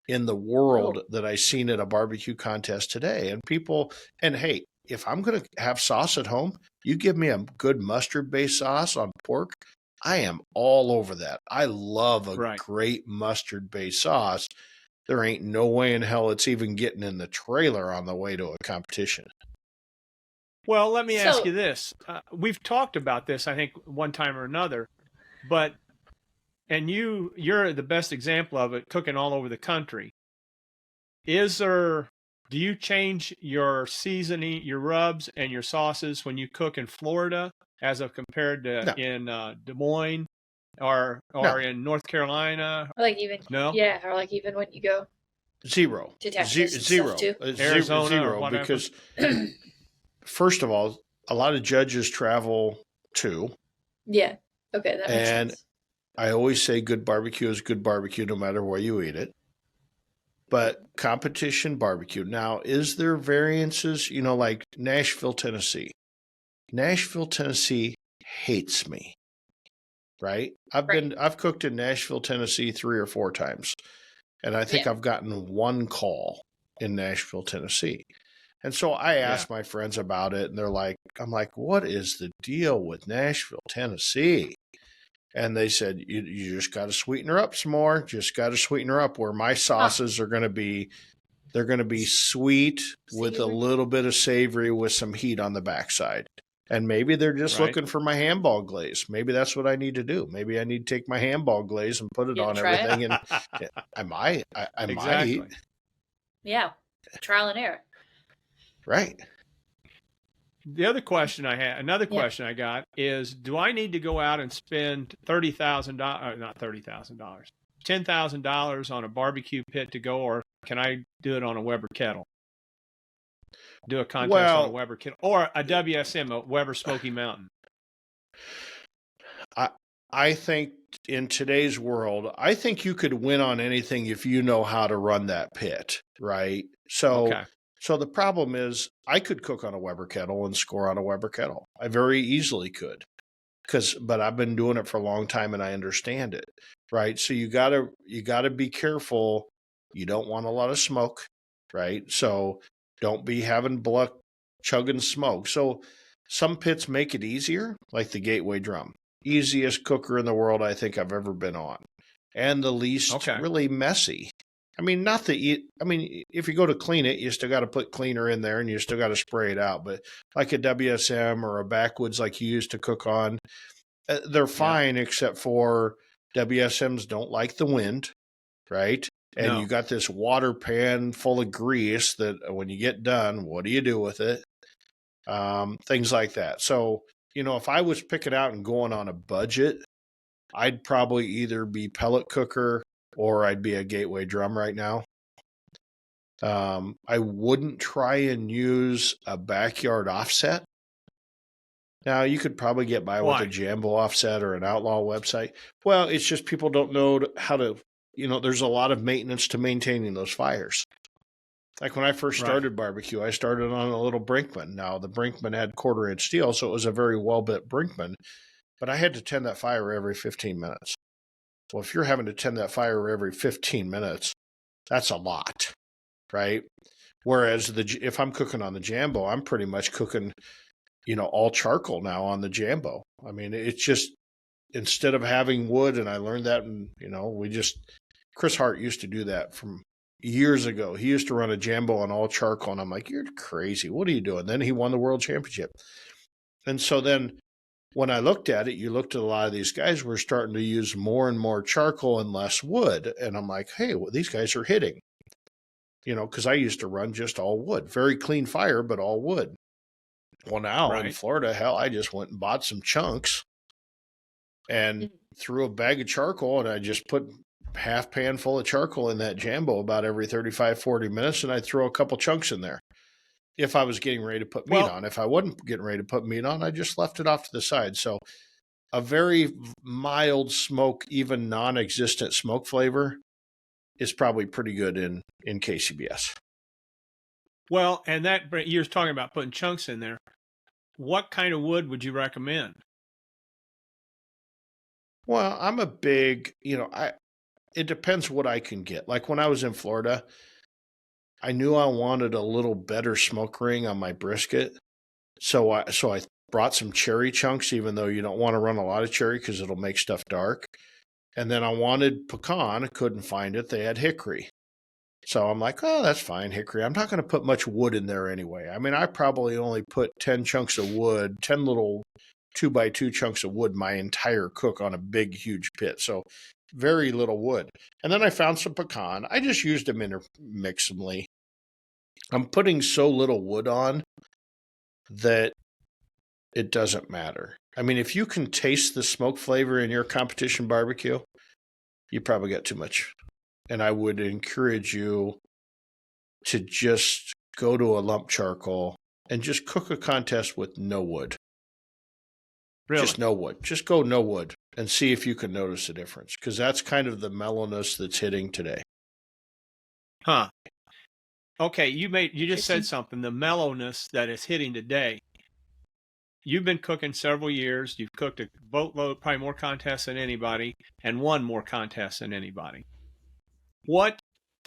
in the world that I seen at a barbecue contest today. And hey, if I'm going to have sauce at home, you give me a good mustard-based sauce on pork, I am all over that. I love a great mustard-based sauce. There ain't no way in hell it's even getting in the trailer on the way to a competition. Well, let me ask you this. We've talked about this, I think, one time or another, and you're the best example of it, cooking all over the country. Do you change your seasoning, your rubs and your sauces when you cook in Florida as of compared to in Des Moines or in North Carolina? Or like even or like even when you go zero to Texas zero too. Arizona zero because first of all, a lot of judges travel too. Yeah. Okay, that makes sense. I always say good barbecue is good barbecue no matter where you eat it. But competition barbecue. Now, is there variances? Like Nashville, Tennessee. Nashville, Tennessee hates me. Right? I've cooked in Nashville, Tennessee 3 or 4 times. And I think I've gotten one call in Nashville, Tennessee. And so I asked my friends about it, and I'm like, what is the deal with Nashville, Tennessee? And they said, you just got to sweeten her up some more. Just got to sweeten her up where my sauces are going to be, they're going to be sweet with a little bit of savory with some heat on the backside. And maybe they're just looking for my handball glaze. Maybe that's what I need to do. Maybe I need to take my handball glaze and put it on everything. And I might. Exactly. Might. Yeah. Trial and error. Right. The other question another Yeah. question I got is, do I need to go out and spend $30,000, not $30,000, $10,000 on a barbecue pit to go, or can I do it on a Weber kettle? Do a contest on a Weber kettle or a WSM, a Weber Smoky Mountain? I think in today's world, I think you could win on anything if you know how to run that pit, right? So, Okay. So the problem is I could cook on a Weber kettle and score on a Weber kettle. I very easily could. But I've been doing it for a long time and I understand it, right? So you gotta be careful. You don't want a lot of smoke, right? So don't be having blood chugging smoke. So some pits make it easier, like the Gateway Drum. Easiest cooker in the world I think I've ever been on, and the least really messy. I mean, if you go to clean it, you still got to put cleaner in there and you still got to spray it out. But like a WSM or a backwoods like you used to cook on, they're fine, except for WSMs don't like the wind, right? And you got this water pan full of grease that when you get done, what do you do with it? Things like that. So, if I was picking out and going on a budget, I'd probably either be pellet cooker or I'd be a Gateway Drum right now. I wouldn't try and use a backyard offset. Now, you could probably get by with a Jambo offset or an Outlaw website. Well, it's just people don't know how to, there's a lot of maintenance to maintaining those fires. Like when I first started barbecue, I started on a little Brinkman. Now, the Brinkman had 1/4-inch steel, so it was a very well-built Brinkman. But I had to tend that fire every 15 minutes. Well, if you're having to tend that fire every 15 minutes, that's a lot, right? Whereas if I'm cooking on the Jambo, I'm pretty much cooking, all charcoal now on the Jambo. I mean, it's just, instead of having wood, and I learned that, and, Chris Hart used to do that from years ago. He used to run a Jambo on all charcoal, and I'm like, you're crazy. What are you doing? Then he won the world championship. And so then when I looked at it, you looked at a lot of these guys were starting to use more and more charcoal and less wood. And I'm like, hey, well, these guys are hitting, because I used to run just all wood, very clean fire, but all wood. Well, now in Florida, hell, I just went and bought some chunks and threw a bag of charcoal, and I just put half pan full of charcoal in that Jambo about every 35, 40 minutes, and I throw a couple chunks in there. If I was getting ready to put meat on. If I wasn't getting ready to put meat on, I just left it off to the side. So a very mild smoke, even non-existent smoke flavor, is probably pretty good in KCBS. Well, and that you're talking about putting chunks in there. What kind of wood would you recommend? Well, I'm a big, it depends what I can get. Like when I was in Florida, I knew I wanted a little better smoke ring on my brisket. So I brought some cherry chunks, even though you don't want to run a lot of cherry because it'll make stuff dark. And then I wanted pecan. I couldn't find it. They had hickory. So I'm like, oh, that's fine, hickory. I'm not going to put much wood in there anyway. I mean, I probably only put 10 chunks of wood, 10 little 2x2 chunks of wood my entire cook on a big, huge pit. So very little wood. And then I found some pecan. I just used them intermixably. I'm putting so little wood on that it doesn't matter. I mean, if you can taste the smoke flavor in your competition barbecue, you probably got too much. And I would encourage you to just go to a lump charcoal and just cook a contest with no wood. Really? Just no wood. Just go no wood and see if you can notice a difference, because that's kind of the mellowness that's hitting today. Huh. Okay, you just said something, the mellowness that is hitting today. You've been cooking several years. You've cooked a boatload, probably more contests than anybody, and won more contests than anybody.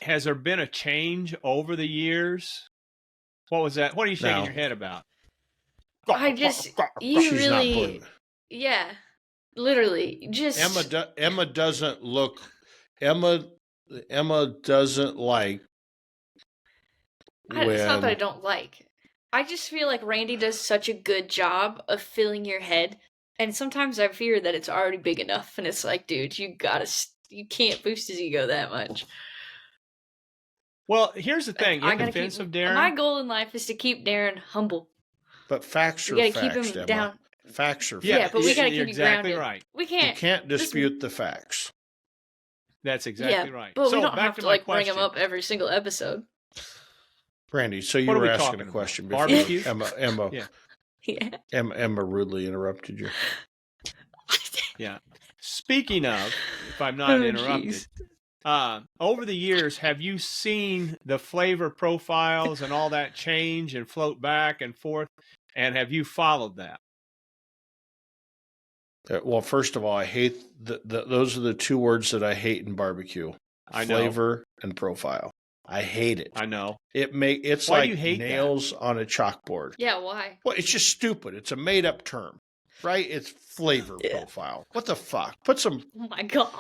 Has there been a change over the years? What was that? What are you shaking your head about? Yeah, literally, just Emma doesn't like. It's not that I don't like. I just feel like Randy does such a good job of filling your head, and sometimes I fear that it's already big enough, and it's like, dude, you can't boost his ego that much. Well, here's the thing. In defense of Darren, my goal in life is to keep Darren humble. But facts are We gotta keep facts, him Emma. down. Facts are Yeah, facts. but we gotta you're keep you exactly grounded. right. We You can't. can't dispute the facts. That's exactly Yeah, right. but So we don't back have to to my like bring question. him up every single episode. Brandy, so you What are were we asking talking a about? question before Barbecue? Emma Yeah. Yeah. Emma rudely interrupted you. Yeah. Speaking of, if I'm not Oh, interrupted, jeez. over the years, have you seen the flavor profiles and all that change and float back and forth? And have you followed that? Well, first of all, I hate those are the two words that I hate in barbecue: I know. flavor and profile. I hate it. I know. It's Why do like you hate nails on a chalkboard. Yeah, why? Well, it's just stupid. It's a made up term, right? It's flavor profile. What the fuck? Put some. Oh my god.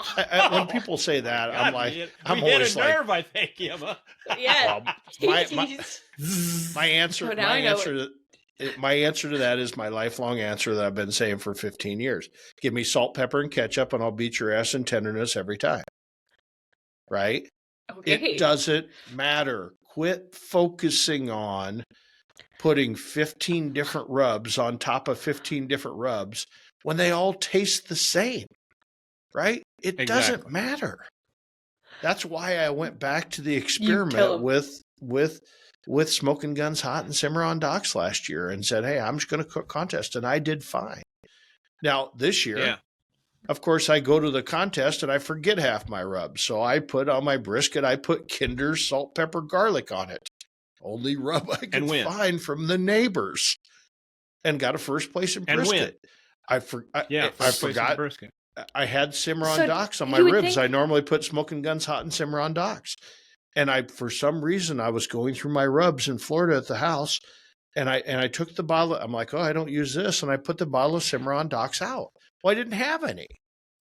When people say that, God, I'm like, we I'm hit always a like, nerve, I think, Emma. Yeah. my Jeez. answer, Oh, now I know my answer to that is my lifelong answer that I've been saying for 15 years. Give me salt, pepper, and ketchup, and I'll beat your ass in tenderness every time. Right? Okay. It doesn't matter. Quit focusing on putting 15 different rubs on top of 15 different rubs when they all taste the same. Right? It doesn't matter. That's why I went back to the experiment with Smoking Guns Hot and Cimarron Docks last year and said, hey, I'm just going to cook contest. And I did fine. Now, this year, of course, I go to the contest and I forget half my rubs. So I put on my brisket, I put Kinder salt, pepper, garlic on it. Only rub I could find from the neighbors. And got a first place in brisket. I forgot. I had Cimarron Docks on my ribs. I normally put Smoking Guns Hot and Cimarron Docks. And for some reason, I was going through my rubs in Florida at the house, and I took the bottle. I'm like, oh, I don't use this, and I put the bottle of Cimarron Docks out. Well, I didn't have any,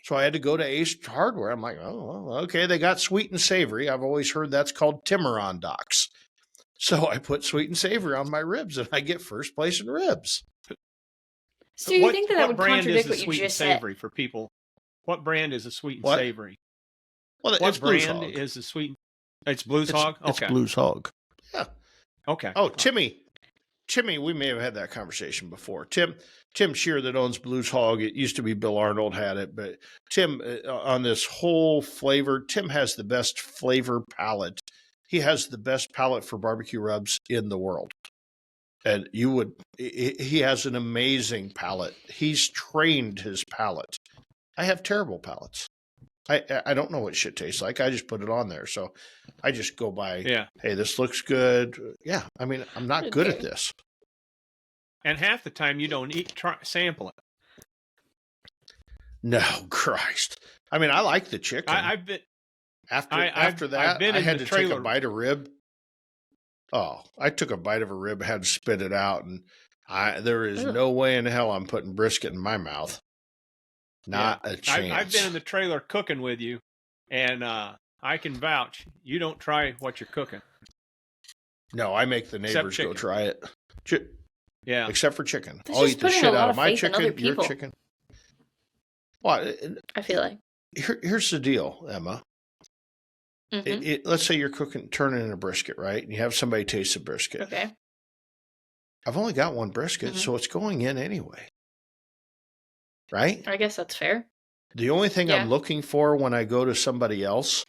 so I had to go to Ace Hardware. I'm like, oh, well, okay, they got sweet and savory. I've always heard that's called Cimarron Docks. So I put sweet and savory on my ribs, and I get first place in ribs. So you think that would contradict what you just said? For people, what brand is a sweet and savory? Well, what brand is a sweet? It's Blues Hog? Okay. It's Blues Hog. Yeah. Okay. Oh, Timmy, we may have had that conversation before. Tim Shear that owns Blues Hog, it used to be Bill Arnold had it, but Tim, on this whole flavor, Tim has the best flavor palette. He has the best palette for barbecue rubs in the world. And he has an amazing palette. He's trained his palate. I have terrible palates. I don't know what shit tastes like. I just put it on there. So I just go by, hey, this looks good. Yeah. I mean, I'm not good at this. And half the time you don't sample it. No, Christ. I mean, I like the chicken. I've been after that, I had to take a bite of rib. Oh, I took a bite of a rib, had to spit it out, and there is no way in hell I'm putting brisket in my mouth. Not a chance. I've been in the trailer cooking with you, and I can vouch. You don't try what you're cooking. No, I make the neighbors go try it. Yeah. Except for chicken. There's I'll eat the shit out of my chicken, your chicken. Well, I feel like. Here's the deal, Emma. Mm-hmm. Let's say you're turning in a brisket, right? And you have somebody taste the brisket. Okay. I've only got one brisket, so it's going in anyway. Right? I guess that's fair. The only thing I'm looking for when I go to somebody else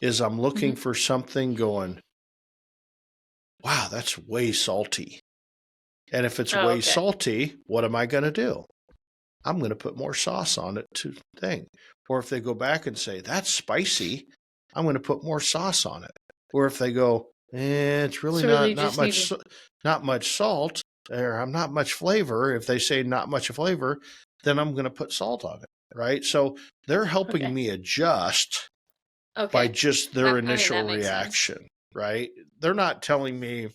is I'm looking for something going, wow, that's way salty. And if it's way salty, what am I going to do? I'm going to put more sauce on it to thing. Or if they go back and say, that's spicy, I'm going to put more sauce on it. Or if they go, it's really not much salt, or I'm not much flavor. If they say not much flavor, then I'm going to put salt on it, right? So they're helping me adjust by just their initial reaction, right? They're not telling me,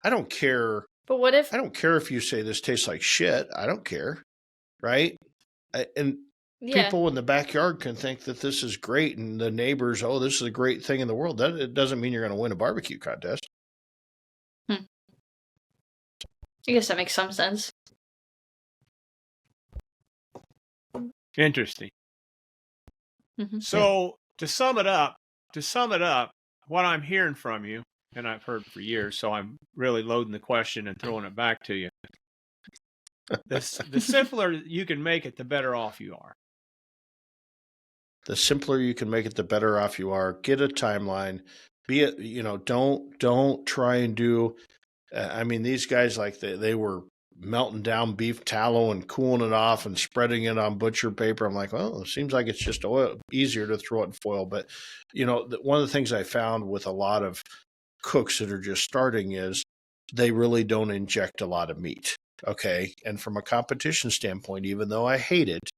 I don't care. But what if? I don't care if you say this tastes like shit. I don't care, right? And people in the backyard can think that this is great, and the neighbors, oh, this is a great thing in the world. That it doesn't mean you're going to win a barbecue contest. I guess that makes some sense. Interesting. Mm-hmm. So to sum it up, what I'm hearing from you and I've heard for years, so I'm really loading the question and throwing it back to you. The simpler you can make it, the better off you are. The simpler you can make it, the better off you are. Get a timeline. Don't try and do. I mean, these guys, like they were melting down beef tallow and cooling it off and spreading it on butcher paper. I'm like, well, it seems like it's just easier to throw it in foil. But, one of the things I found with a lot of cooks that are just starting is they really don't inject a lot of meat. Okay. And from a competition standpoint, even though I hate it,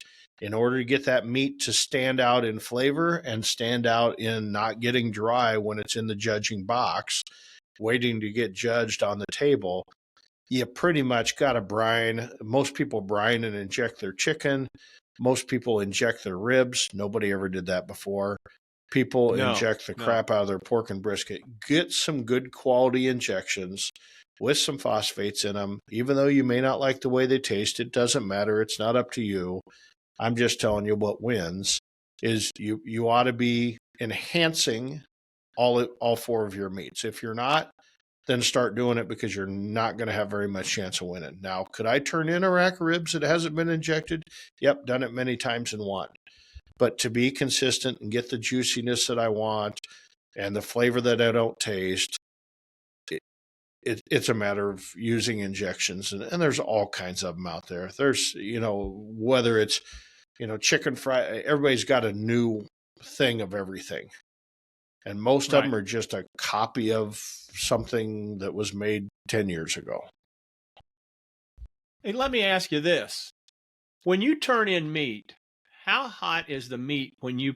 in order to get that meat to stand out in flavor and stand out in not getting dry when it's in the judging box, waiting to get judged on the table, you pretty much got to brine. Most people brine and inject their chicken. Most people inject their ribs. Nobody ever did that before. People inject the crap out of their pork and brisket. Get some good quality injections with some phosphates in them. Even though you may not like the way they taste, it doesn't matter. It's not up to you. I'm just telling you what wins is you ought to be enhancing all four of your meats. If you're not, then start doing it because you're not going to have very much chance of winning. Now, could I turn in a rack of ribs that hasn't been injected? Yep, done it many times and won. But to be consistent and get the juiciness that I want and the flavor that I don't taste, it's a matter of using injections. And there's all kinds of them out there. There's, whether it's, chicken fry, everybody's got a new thing of everything. And most of them are just a copy of something that was made 10 years ago. Hey, let me ask you this. When you turn in meat, how hot is the meat when you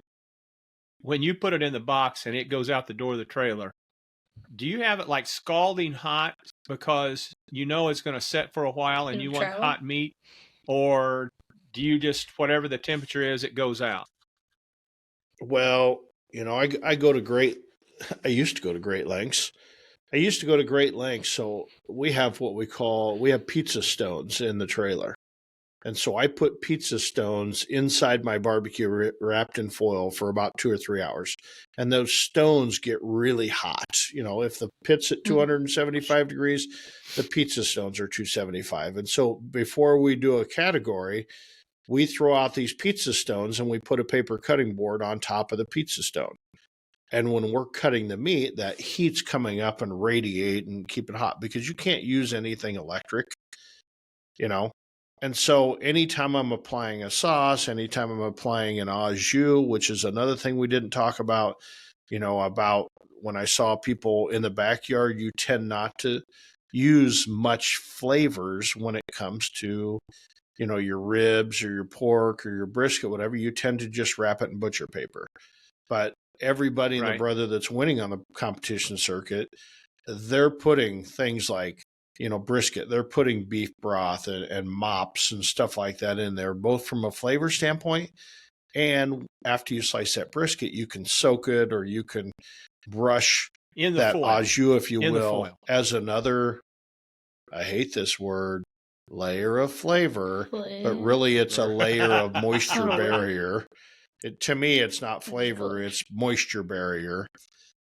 put it in the box and it goes out the door of the trailer? Do you have it like scalding hot because it's going to set for a while and you want hot meat? Or do you just, whatever the temperature is, it goes out? Well, I used to go to great lengths. So we have we have pizza stones in the trailer. And so I put pizza stones inside my barbecue wrapped in foil for about 2 or 3 hours. And those stones get really hot. If the pit's at 275 degrees, the pizza stones are 275. And so before we do a category, we throw out these pizza stones and we put a paper cutting board on top of the pizza stone. And when we're cutting the meat, that heat's coming up and radiate and keep it hot because you can't use anything electric, And so anytime I'm applying a sauce, anytime I'm applying an au jus, which is another thing we didn't talk about, about when I saw people in the backyard, you tend not to use much flavors when it comes to, your ribs or your pork or your brisket, whatever. You tend to just wrap it in butcher paper. But everybody and their brother that's winning on the competition circuit, they're putting things like, brisket, they're putting beef broth and mops and stuff like that in there, both from a flavor standpoint. And after you slice that brisket, you can soak it or you can brush in the that foil. au jus, if you will, as another, I hate this word, layer of flavor, but really it's a layer of moisture barrier. To me, it's not flavor, it's moisture barrier.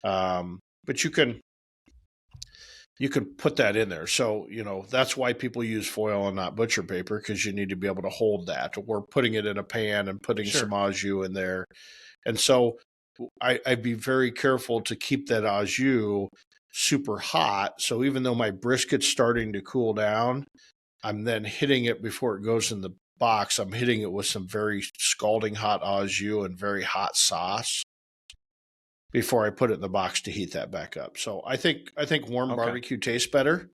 But you can put that in there. So, that's why people use foil and not butcher paper, because you need to be able to hold that. Or putting it in a pan and putting some au jus in there. And so I'd be very careful to keep that au jus super hot. So even though my brisket's starting to cool down, I'm then hitting it before it goes in the box. I'm hitting it with some very scalding hot au jus and very hot sauce before I put it in the box to heat that back up. So I think warm barbecue tastes better,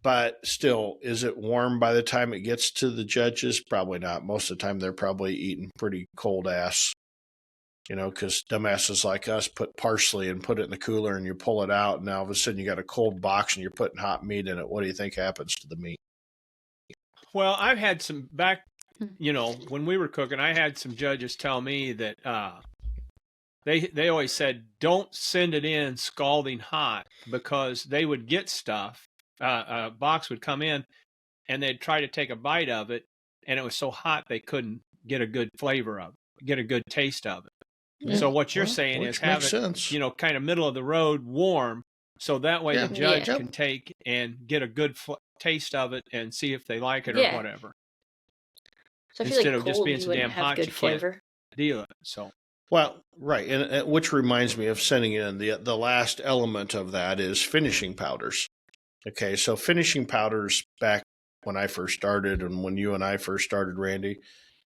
but still, is it warm by the time it gets to the judges? Probably not. Most of the time, they're probably eating pretty cold ass, because dumbasses like us put parsley and put it in the cooler and you pull it out, and now all of a sudden you got a cold box and you're putting hot meat in it. What do you think happens to the meat? Well, I've had some when we were cooking, I had some judges tell me that they always said, don't send it in scalding hot, because they would get stuff. A box would come in and they'd try to take a bite of it, and it was so hot they couldn't get a good flavor of it, get a good taste of it. Yeah. So what you're saying is have it, kind of middle of the road, warm, So that way Yeah. the judge Yeah. can take and get a good taste of it and see if they like it or Yeah. whatever. So I feel Instead like of just cold, being you so wouldn't damn have hot, good you can't flavor. deal it. So Well, right, and which reminds me of sending in the last element of that is finishing powders. Okay, so finishing powders back when I first started and when you and I first started, Randy,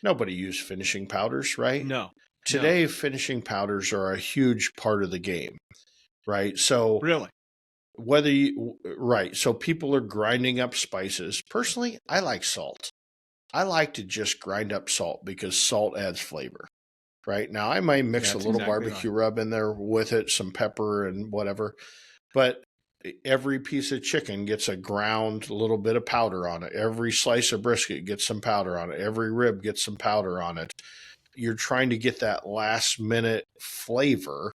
nobody used finishing powders, right? no. Today, finishing powders are a huge part of the game, right? So Really? so people are grinding up spices. Personally, I like salt. I like to just grind up salt because salt adds flavor. Right now, I might mix a That's little exactly barbecue right. rub in there with it, some pepper and whatever. But every piece of chicken gets a ground little bit of powder on it. Every slice of brisket gets some powder on it. Every rib gets some powder on it. You're trying to get that last minute flavor.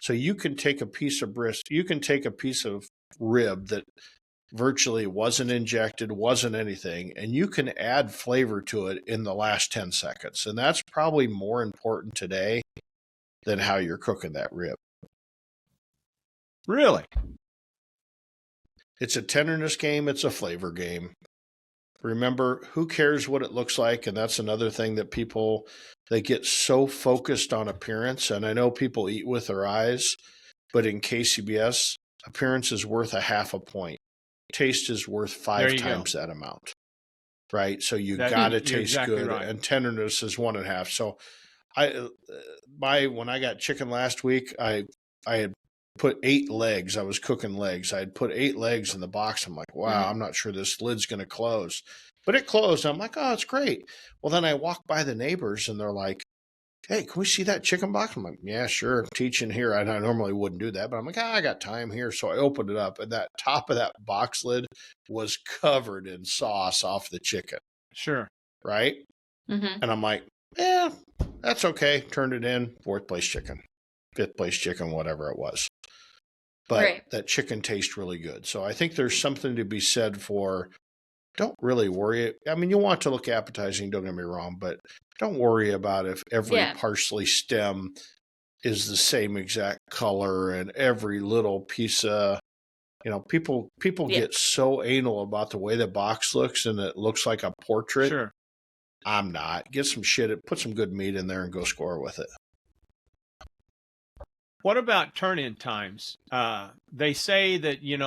So you can take a piece of you can take a piece of rib that virtually wasn't injected, wasn't anything, and you can add flavor to it in the last 10 seconds. And that's probably more important today than how you're cooking that rib. Really? It's a tenderness game, it's a flavor game. Remember, who cares what it looks like? And that's another thing that people, they get so focused on appearance. And I know people eat with their eyes, but in KCBS, appearance is worth a half a point. Taste is worth 5 times that amount. Right? So you got to taste exactly good. right. And tenderness is 1.5. So when I got chicken last week, I had put 8 legs. I was cooking legs. I had put 8 legs in the box. I'm like, wow, I'm not sure this lid's going to close. But it closed. I'm like, oh, it's great. Well, then I walk by the neighbors and they're like, hey, can we see that chicken box? I'm like, yeah, sure. I'm teaching here. I normally wouldn't do that, but I'm like, I got time here. So I opened it up and that top of that box lid was covered in sauce off the chicken. Sure. Right? Mm-hmm. And I'm like, yeah, that's okay. Turned it in. 4th place chicken, 5th place chicken, whatever it was. But that chicken tastes really good. So I think there's something to be said for, don't really worry. I mean, you want to look appetizing, don't get me wrong, but don't worry about if every parsley stem is the same exact color and every little piece of, people get so anal about the way the box looks and it looks like a portrait. Sure. I'm not. Get some shit, put some good meat in there and go score with it. What about turn-in times? They say that, you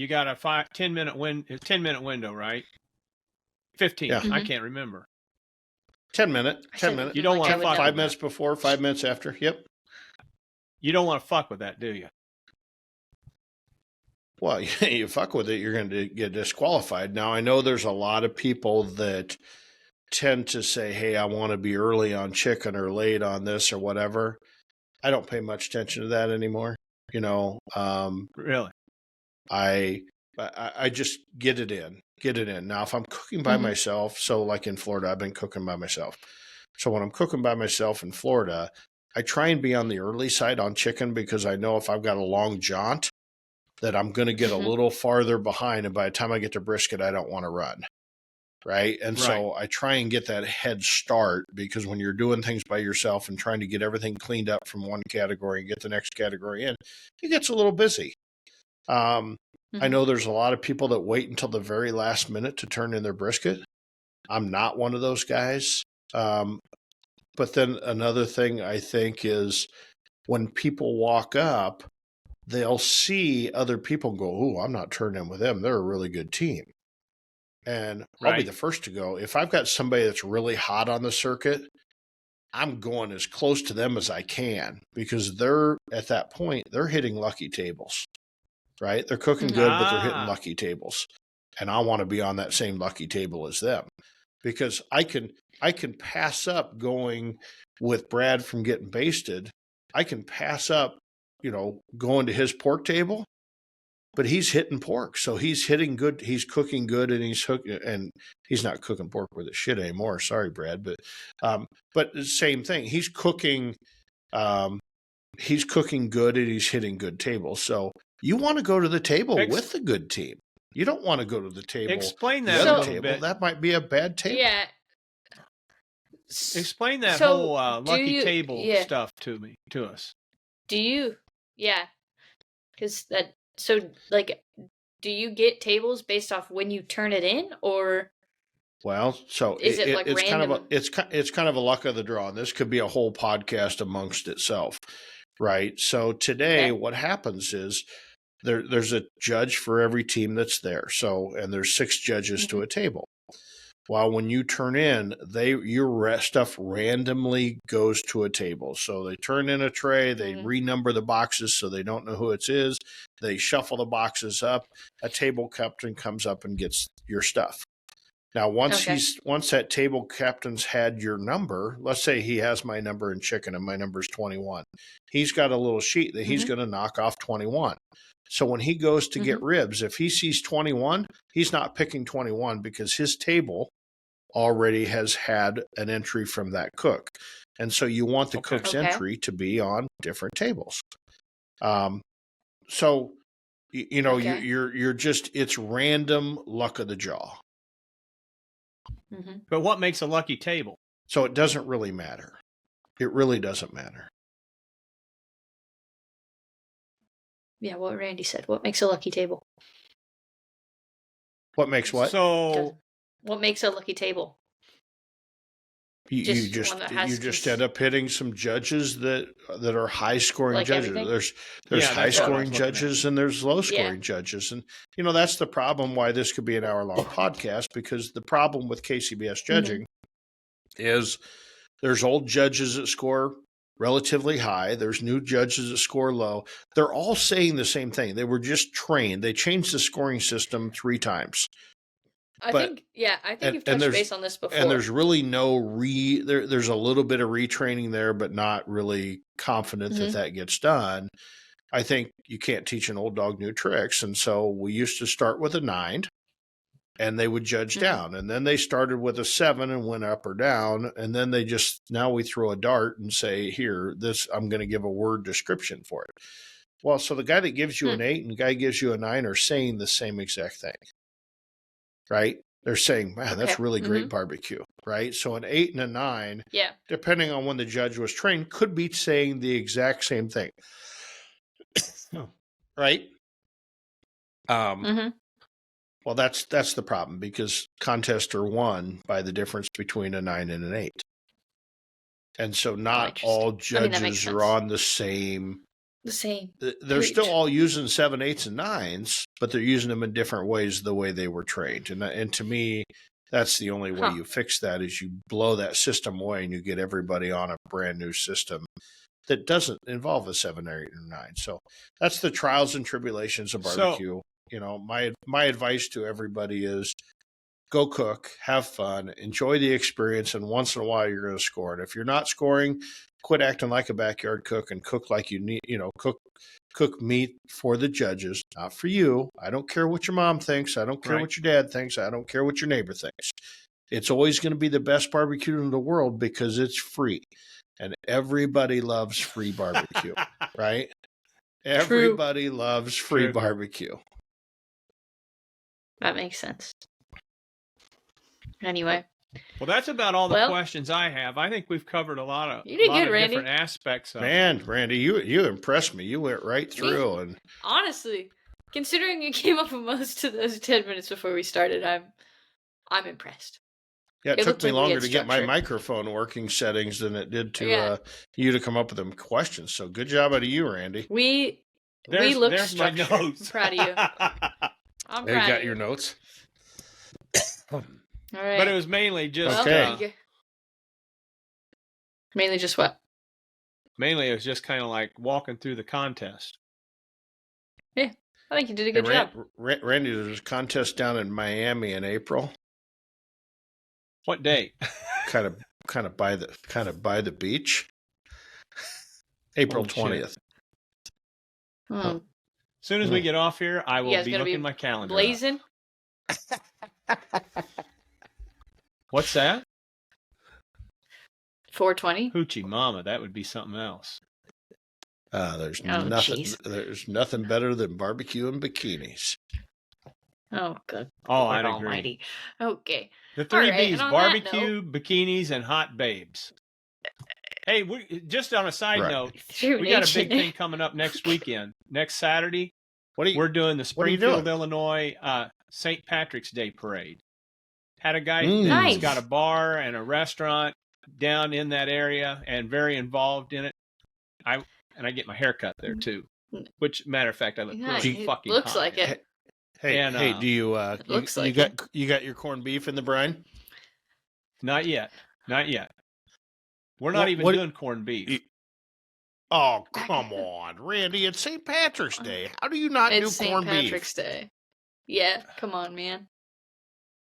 got a 10-minute window, right? 15. Yeah. I can't remember. 10 minute. You don't want to fuck 5 minutes before, 5 minutes after. Yep. You don't want to fuck with that, do you? Well, you fuck with it, you're going to get disqualified. Now, I know there's a lot of people that tend to say, hey, I want to be early on chicken or late on this or whatever. I don't pay much attention to that anymore. Really? I just get it in. Now, if I'm cooking by myself, so like in Florida, I've been cooking by myself. So when I'm cooking by myself in Florida, I try and be on the early side on chicken because I know if I've got a long jaunt that I'm going to get a little farther behind. And by the time I get to brisket, I don't want to run. Right. And so I try and get that head start because when you're doing things by yourself and trying to get everything cleaned up from one category and get the next category in, it gets a little busy. I know there's a lot of people that wait until the very last minute to turn in their brisket. I'm not one of those guys. But then another thing I think is when people walk up, they'll see other people go, oh, I'm not turning in with them. They're a really good team. And I'll be the first to go. If I've got somebody that's really hot on the circuit, I'm going as close to them as I can because they're at that point, they're hitting lucky tables, right? They're cooking good, but they're hitting lucky tables. And I want to be on that same lucky table as them because I can pass up going with Brad from getting basted. I can pass up, going to his pork table. But he's hitting pork, so he's hitting good. He's cooking good, and he's not cooking pork with his shit anymore. Sorry, Brad, but the same thing. He's cooking good, and he's hitting good tables. So you want to go to the table with the good team. You don't want to go to the table. Explain that a little bit. That might be a bad table. Yeah. Explain that whole lucky table stuff to us. Do you? Yeah. Do you get tables based off when you turn it in, or Well, so is it like it's random? it's kind of a luck of the draw. And this could be a whole podcast amongst itself, right? So today, Okay. what happens is there's a judge for every team that's there. So, and there's 6 judges to a table. While when you turn in, your stuff randomly goes to a table. So they turn in a tray, they renumber the boxes so they don't know who it is. They shuffle the boxes up. A table captain comes up and gets your stuff. Now, once that table captain's had your number, let's say he has my number in chicken and my number is 21. He's got a little sheet that he's going to knock off 21. So when he goes to get ribs, if he sees 21, he's not picking 21 because his table already has had an entry from that cook. And so you want the cook's entry to be on different tables. So, you're just, it's random luck of the draw. But what makes a lucky table? So it doesn't really matter. It really doesn't matter. Yeah, what Randy said. What makes a lucky table? What makes what? So what makes a lucky table? You just end up hitting some judges that are high scoring judges. Everything? There's high scoring judges and there's low scoring judges. And that's the problem why this could be an hour-long podcast, because the problem with KCBS judging is there's old judges that score relatively high. There's new judges that score low. They're all saying the same thing. They were just trained. They changed the scoring system 3 times. I think you've touched base on this before. And there's really no there's a little bit of retraining there, but not really confident that gets done. I think you can't teach an old dog new tricks. And so we used to start with a 9 and they would judge down. And then they started with a 7 and went up or down. And then now we throw a dart and say, here, I'm going to give a word description for it. Well, so the guy that gives you an 8 and the guy gives you a 9 are saying the same exact thing. Right? They're saying, man, that's really great barbecue, right? So an 8 and a 9, depending on when the judge was trained, could be saying the exact same thing. Right? Well, that's the problem, because contests are won by the difference between a 9 and an 8. And so not all judges are on the same. They're still all using 7, 8s, and 9s, but they're using them in different ways the way they were trained. And to me, that's the only way you fix that, is you blow that system away and you get everybody on a brand new system that doesn't involve a 7, 8, or 9. So that's the trials and tribulations of barbecue. My advice to everybody is go cook, have fun, enjoy the experience, and once in a while you're going to score. And if you're not scoring, quit acting like a backyard cook and cook like you need, cook meat for the judges, not for you. I don't care what your mom thinks. I don't care what your dad thinks. I don't care what your neighbor thinks. It's always going to be the best barbecue in the world because it's free. And everybody loves free barbecue, right? Everybody loves free barbecue. That makes sense. Anyway. Well, that's about all the questions I have. I think we've covered a lot of different aspects of it. Randy, you impressed me. You went right through. And honestly, considering you came up with most of those 10 minutes before we started, I'm impressed. Yeah, it took me longer to get my microphone working settings than it did to you to come up with them questions. So good job out of you, Randy. We looked there's structured. My notes. I'm proud of you. I'm proud. You got your notes? All right. But it was mainly just mainly just what? Mainly it was just kind of like walking through the contest. Yeah, I think you did a good job. Randy, there's a contest down in Miami in April. What date? kind of by the beach. April 20th. As soon as we get off here, I will be looking at my calendar. Blazing. What's that? 420. Hoochie mama, that would be something else. There's nothing better than barbecue and bikinis. Oh, good. Oh, I'd agree. Almighty. Okay. The 3 B's: barbecue, bikinis, and hot babes. Hey, we just on a side Right. note, Through we got a big nature. thing coming up next weekend. Next Saturday, What are you? we're doing the What are you Springfield, doing? Illinois St. Patrick's Day Parade. Had a guy Mm. that's Nice. got a bar and a restaurant down in that area and very involved in it. I get my hair cut there too. Which, matter of fact, I look Yeah, really it fucking looks hot like there. it. Hey, And, hey, do you it looks like you got your corned beef in the brine? Not yet. Not yet. We're not even doing corned beef. Oh, come on, Randy! It's St. Patrick's Day. How do you not It's do St. corned Patrick's beef? Day. Yeah, come on, man.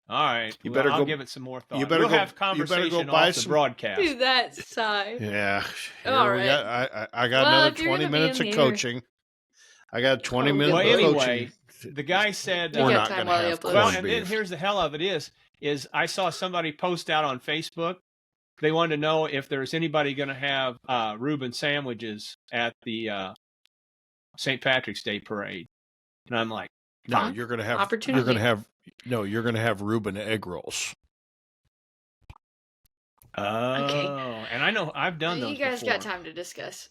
All right. You Well, better I'll go- give it some more thought. you better we'll go- have you better go conversation buy off the some- broadcast. Do that side. Yeah. All Here we right. got, I got Well, another if you're 20 gonna be minutes in of the air- coaching. I got 20 Oh, minutes Well, of anyway, coaching. the guy said, You We're got not time going to while you have upload. corned well, beef. and then here's the hell of it is I saw somebody post out on Facebook. They wanted to know if there's anybody going to have Reuben sandwiches at the St. Patrick's Day parade. And I'm like, No, Fun. you're going to have Opportunity. you're going to have Reuben egg rolls. oh. And I know I've done those You guys before. got time to discuss.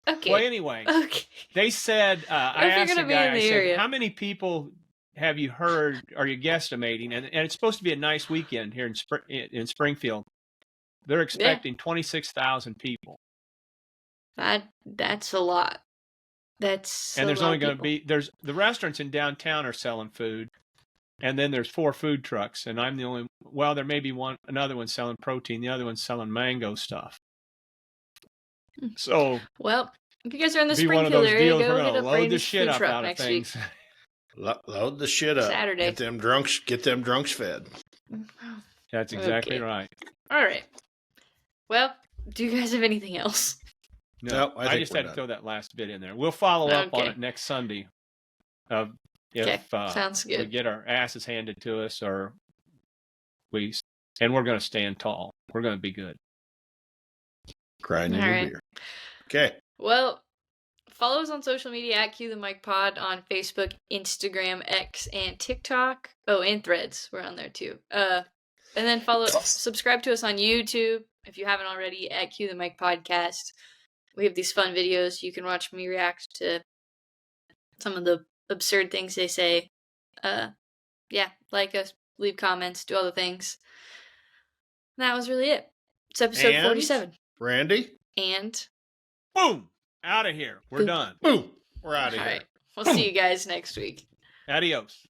Okay. Well, anyway, Okay. they said, I you're asked gonna the be guy, in I the said, area. how many people have you heard, are you guesstimating? And it's supposed to be a nice weekend here in Springfield. They're expecting 26,000 people. That's a lot. That's And there's a lot only of going to people. be, the restaurants in downtown are selling food. And then there's 4 food trucks. And I'm the only, well, there may be another one selling protein. The other one's selling mango stuff. So Well, if you guys are in the be one of Springfield those area, deals. go We're hit going to up load the Randy's shit food up truck out of next week. things. Load the shit up. Saturday. Get them drunks fed. That's exactly Okay. right. All right. Well, do you guys have anything else? No, I I think just we're had to done. throw that last bit in there. We'll follow up on Okay. it next Sunday. Okay, If sounds we good. get our asses handed to us, or and we're going to stand tall. We're going to be good. Grinding All your right. beer. Okay. Well, follow us on social media at Cue the Mic Pod on Facebook, Instagram, X, and TikTok. Oh, and Threads. We're on there too. And then subscribe to us on YouTube if you haven't already at Cue the Mic Podcast. We have these fun videos. You can watch me react to some of the absurd things they say. Yeah, like us, leave comments, do all the things. And that was really it. It's episode And 47. Randy, And Boom! Out of here. We're Boop. done. boom. We're out of all here. right, we'll see you guys next week. Adios.